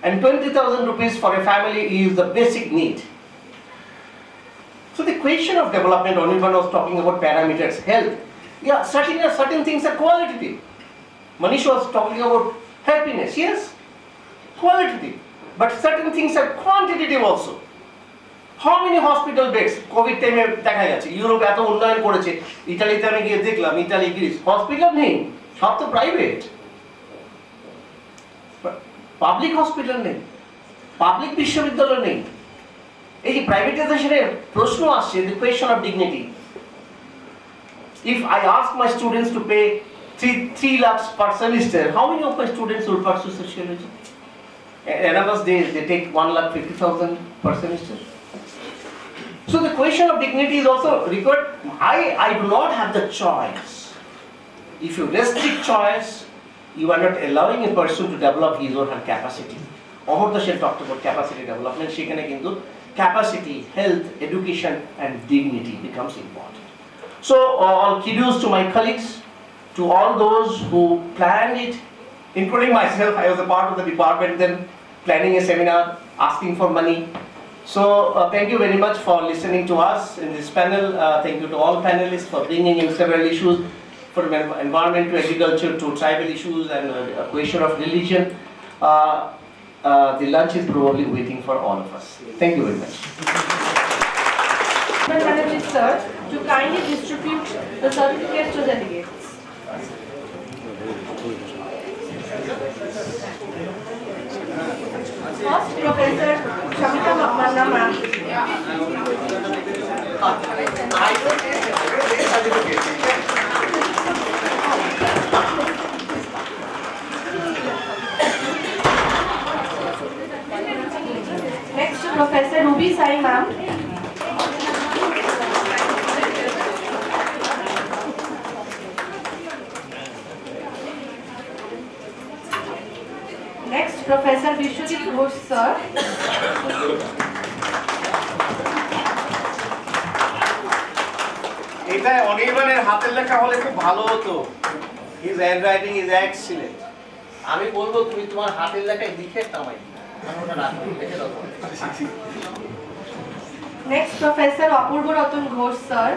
And 20,000 rupees for a family is the basic need. So the question of development, Anirban was talking about parameters, health. Yeah, certain things are qualitative. Manish was talking about happiness, yes, qualitative. But certain things are quantitative also. How many hospital beds? COVID time দেখা গেছে Europe এত উন্নয়ন করেছে, ইতালিতে আমি গিয়ে দেখলাম, Italy, Greece, hospital নেই, সব তো প্রাইভেট। পাবলিক হসপিটাল নেই, পাবলিক বিশ্ববিদ্যালয় নেই। এই যে প্রাইভেটাইজেশনের প্রশ্ন আসছে, the question of dignity. If I ask my students to pay 3 lakhs per semester, how many of my students will pursue sociology? And of us they take 1,50,000 per semester. So the question of dignity is also required. I do not have the choice. If you restrict choice, you are not allowing a person to develop his or her capacity. Amartya Sen talked about capacity development. সেখানে কিন্তু capacity, health, education and dignity becomes important. So all kudos to my colleagues, to all those who planned it, including myself. I was a part of the department then planning a seminar, asking for money. So thank you very much for listening to us in this panel. Thank you to all panelists for bringing in several issues, from environment to agriculture to tribal issues and a question of religion. The lunch is probably waiting for all of us. Thank you very much. Manager sir to kindly distribute the certificates to delegates. First, Professor Shamita Manna ma'am. Next, Professor Ruby Sai ma'am. Next, Professor Vishwajit Ghosh sir. এটা অনির্বাণের হাতের লেখা হলে খুব ভালো হতো। His handwriting is excellent. আমি বলবো তুমি তোমার হাতের লেখায় লিখে নামাই। Next, Professor Apurva Ratan Ghosh sir.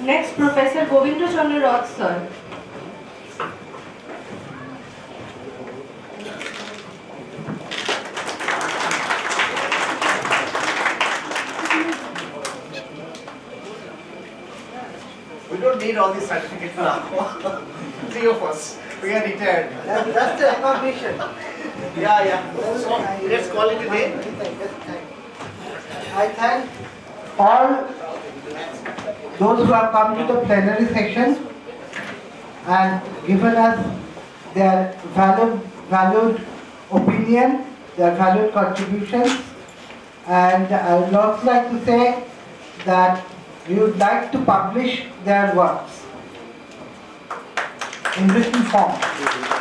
Next, Professor Govinda Chandra Roth sir. We don't need all these certificates now. 3 of us. We are retired. That's the recognition. Yeah. So let's call it a day. I thank all those who have come to the plenary section and given us their valued opinion, their valued contributions. and I would also like to say that we would like to publish their works in written form.